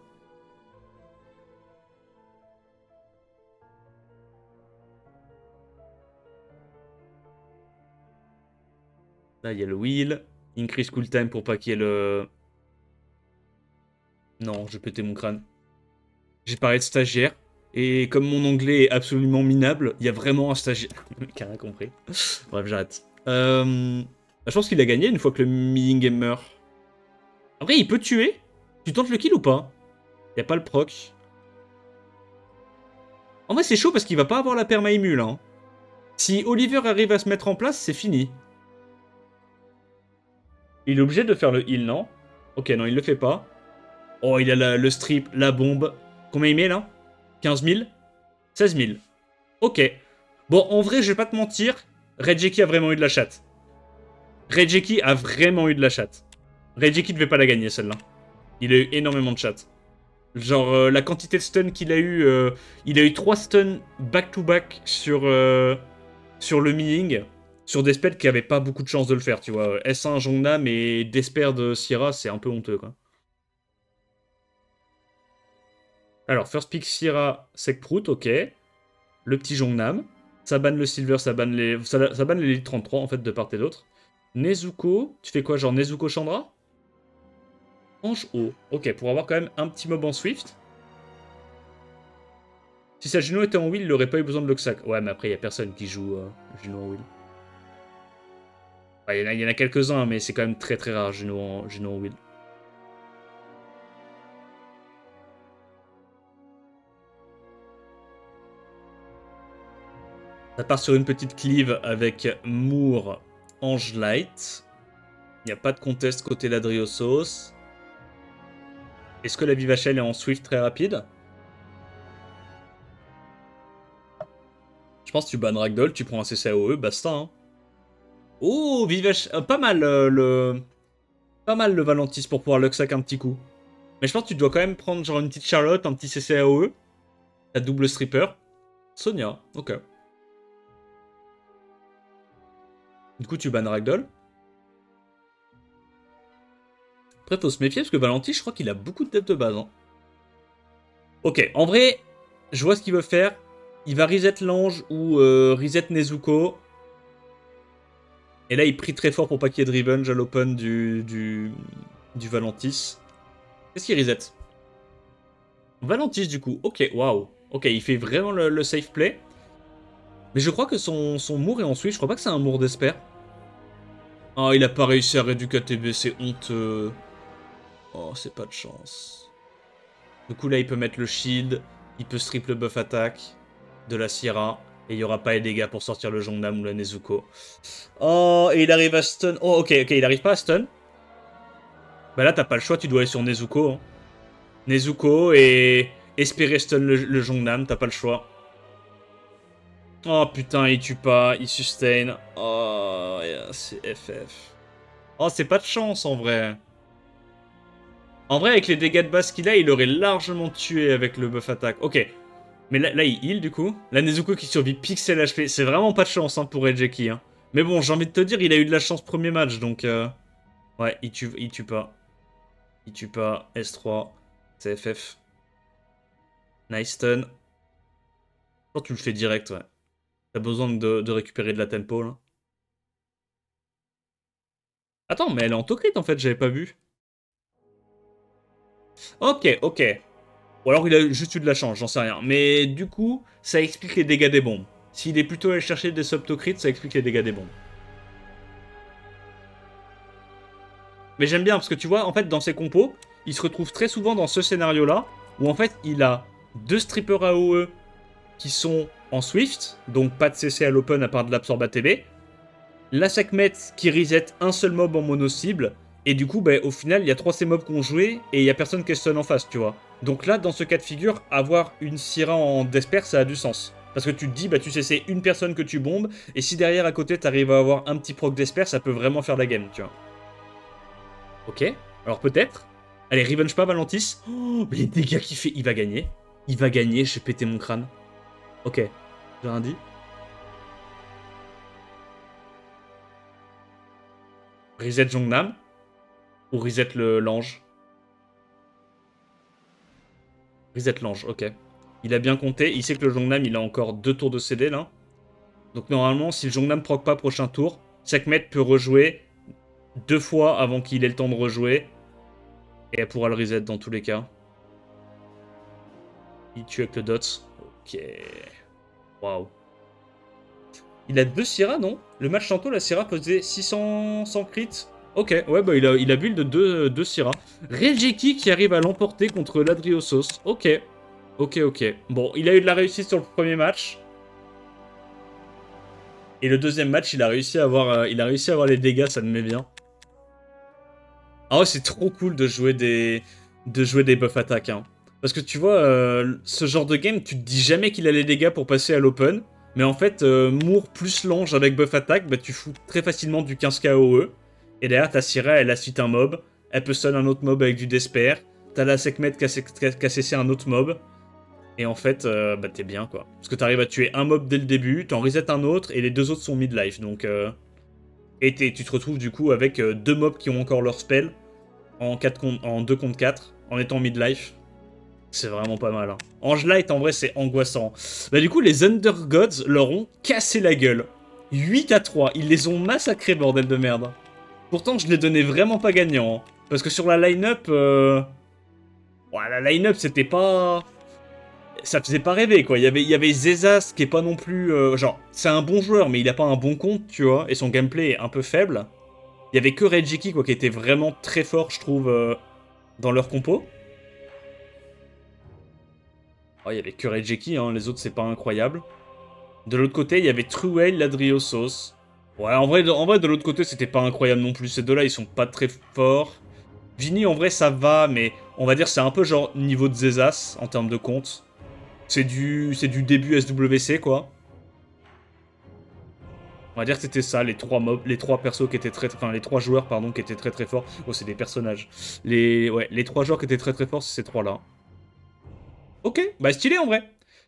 Là, il y a le wheel. Increase cool time pour pas qu'il y ait le... Non, je vais péter mon crâne. J'ai parlé de stagiaire. Et comme mon anglais est absolument minable, il y a vraiment un stagiaire. Le mec a rien compris. Bref, j'arrête. Je pense qu'il a gagné une fois que le Mi-Ying meurt. Après, il peut tuer. Tu tentes le kill ou pas? Il n'y a pas le proc. En vrai, c'est chaud parce qu'il va pas avoir la perma émule. Là, hein. Si Oliver arrive à se mettre en place, c'est fini. Il est obligé de faire le heal, non? Ok, non, il le fait pas. Oh, il a le strip, la bombe. Combien il met, là? 15 000? 16 000. Ok. Bon, en vrai, je vais pas te mentir. Rejeki a vraiment eu de la chatte. Rejeki a vraiment eu de la chatte. Rejeki devait pas la gagner, celle-là. Il a eu énormément de chatte. Genre, la quantité de stuns qu'il a eu... il a eu 3 stuns back-to-back sur le Ming, sur des spells qui avaient pas beaucoup de chance de le faire, tu vois. S1 Jongnam et Despair de Syrah, c'est un peu honteux, quoi. Alors, first pick Syrah, Sekprout, ok. Le petit Jongnam. Ça banne le Silver, ça banne l'Elite 33, en fait, de part et d'autre. Nezuko, tu fais quoi, genre Nezuko Chandra? Ange haut. Ok, pour avoir quand même un petit mob en Swift. Si sa Juno était en Will, il aurait pas eu besoin de Loxac. Ouais, mais après, il y a personne qui joue Juno en Will. Il y en a quelques-uns, mais c'est quand même très très rare, Juno en Will. Ça part sur une petite cleave avec Moore, Ange Light. Il n'y a pas de contest côté Ladriosos. Est-ce que la Vivachel est en Swift très rapide? Je pense que tu bannes Ragdoll, tu prends un CCAOE, basta. Hein. Oh, Vivachel... pas mal Pas mal le Valentis pour pouvoir Luxac un petit coup. Mais je pense que tu dois quand même prendre genre une petite Charlotte, un petit CCAOE. La double stripper. Sonia, ok. Du coup, tu bannes Ragdoll. Après, faut se méfier parce que Valentis, je crois qu'il a beaucoup de depth de base. Hein. Ok, en vrai, je vois ce qu'il veut faire. Il va reset l'ange ou reset Nezuko. Et là, il prie très fort pour pas qu'il y ait de revenge à l'open du Valentis. Qu'est-ce qu'il reset? Valentis, du coup. Ok, waouh. Ok, il fait vraiment le safe play. Mais je crois que son Moore est en Switch. Je crois pas que c'est un Moore d'Esper. Oh, il a pas réussi à réduire KTB, c'est honteux. Oh, c'est pas de chance. Du coup, là, il peut mettre le shield. Il peut strip le buff attack de la Syrah. Et il n'y aura pas les dégâts pour sortir le Jongnam ou la Nezuko. Oh, et il arrive à stun. Oh, ok, il arrive pas à stun. Bah là, t'as pas le choix, tu dois aller sur Nezuko. Hein. Nezuko et espérer stun le Jongnam, t'as pas le choix. Oh putain, il tue pas, il sustain. Oh, yeah, c'est FF. Oh, c'est pas de chance en vrai. En vrai, avec les dégâts de base qu'il a, il aurait largement tué avec le buff attack. Ok. Mais là il heal du coup. La Nezuko qui survit pixel HP. C'est vraiment pas de chance hein, pour Edgeki. Hein. Mais bon, j'ai envie de te dire, il a eu de la chance premier match. Donc, ouais, il tue pas. Il tue pas. S3. C'est FF. Nice stun. Oh, tu le fais direct, ouais. T'as besoin de récupérer de la tempo, là. Attends, mais elle est en autocrit, en fait, j'avais pas vu. Ok. Ou alors il a juste eu de la chance, j'en sais rien. Mais du coup, ça explique les dégâts des bombes. S'il est plutôt allé chercher des subtocrits, ça explique les dégâts des bombes. Mais j'aime bien, parce que tu vois, en fait, dans ses compos, il se retrouve très souvent dans ce scénario-là, où en fait, il a 2 strippers AOE qui sont en Swift, donc pas de CC à l'open à part de l'absorb ATB. La Sekhmet qui reset un seul mob en mono-cible, et du coup, bah, au final, il y a 3 C-mobs qui ont joué, et il y a personne qui stun en face, tu vois. Donc là, dans ce cas de figure, avoir une Syrah en Desper, ça a du sens. Parce que tu te dis, bah tu sais, c'est une personne que tu bombes, et si derrière, à côté, t'arrives à avoir un petit proc Desper, ça peut vraiment faire la game, tu vois. Ok, alors peut-être. Allez, revenge pas Valentis. Oh, mais les dégâts qu'il fait, il va gagner. Il va gagner, j'ai pété mon crâne. Ok, j'ai rien dit. Reset Jongnam. Ou reset l'ange. Reset l'ange, ok. Il a bien compté, il sait que le Jongnam, il a encore 2 tours de CD, là. Donc normalement, si le Jongnam proc pas prochain tour, Sekhmet peut rejouer 2 fois avant qu'il ait le temps de rejouer. Et elle pourra le reset dans tous les cas. Il tue avec le dots. Ok. Waouh. Il a 2 Syrah, non? Le match tantôt, la Syrah faisait 600 crit. Ok, ouais, bah il a build de 2 Syrah. Regeki qui arrive à l'emporter contre l'Adriosos. Ok. Bon, il a eu de la réussite sur le premier match. Et le deuxième match, il a réussi à avoir les dégâts, ça me met bien. Ah ouais, c'est trop cool de jouer des buff attack. Hein. Parce que tu vois, ce genre de game, tu te dis jamais qu'il a les dégâts pour passer à l'open. Mais en fait, Moore plus l'ange avec buff attack, bah, tu fous très facilement du 15k OE. Et derrière, ta Syrah, elle a suite un mob. Elle peut stun un autre mob avec du Despair. t'as la Sekhmet qui a cessé un autre mob. Et en fait, bah t'es bien, quoi. Parce que t'arrives à tuer un mob dès le début, t'en reset un autre, et les deux autres sont mid-life, donc... Et tu te retrouves, du coup, avec deux mobs qui ont encore leur spell, en 2 contre 4, en étant mid-life. C'est vraiment pas mal, hein. Angelight, en vrai, c'est angoissant. Bah du coup, les Undergods leur ont cassé la gueule. 8-3, ils les ont massacrés, bordel de merde. Pourtant, je les donnais vraiment pas gagnants, hein. Parce que sur la line-up... Ouais, la line-up, c'était pas... Ça faisait pas rêver, quoi. Il y avait Zezas, qui est pas non plus... genre, c'est un bon joueur, mais il a pas un bon compte, tu vois. Et son gameplay est un peu faible. Il y avait que Regeki, quoi, qui était vraiment très fort, je trouve, dans leur compo. Oh, il y avait que Regeki, hein. Les autres, c'est pas incroyable. De l'autre côté, il y avait Truel, Ladriosos. Ouais, en vrai, de l'autre côté, c'était pas incroyable non plus. Ces deux-là, ils sont pas très forts. Vini, en vrai, ça va, mais on va dire c'est un peu genre niveau de Zezas, en termes de compte. C'est du début SWC, quoi. On va dire que c'était ça, les trois persos qui étaient très... Enfin, les trois joueurs, pardon, qui étaient très très forts. Oh, c'est des personnages. Les trois joueurs qui étaient très très forts, c'est ces trois-là. Ok, bah stylé en vrai.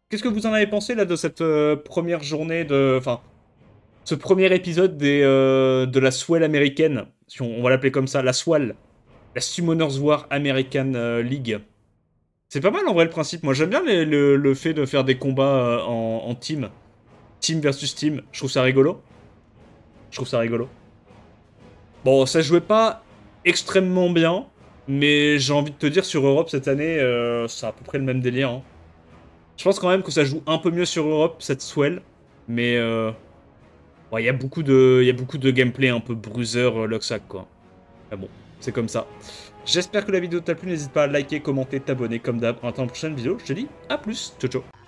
Qu'est-ce que vous en avez pensé, là, de cette première journée de... Enfin, ce premier épisode de la Swell américaine, si on va l'appeler comme ça, la Swell, la Summoners War American League. C'est pas mal en vrai le principe, moi j'aime bien le fait de faire des combats en team. Team versus team, je trouve ça rigolo. Je trouve ça rigolo. Bon, ça jouait pas extrêmement bien, mais j'ai envie de te dire sur Europe cette année, c'est à peu près le même délire, hein. Je pense quand même que ça joue un peu mieux sur Europe, cette Swell, mais... ouais, il y a beaucoup de gameplay un peu bruiser Luxac, quoi. Ah bon, c'est comme ça. J'espère que la vidéo t'a plu, n'hésite pas à liker, commenter, t'abonner comme d'hab. En attendant la prochaine vidéo, je te dis à plus, ciao ciao.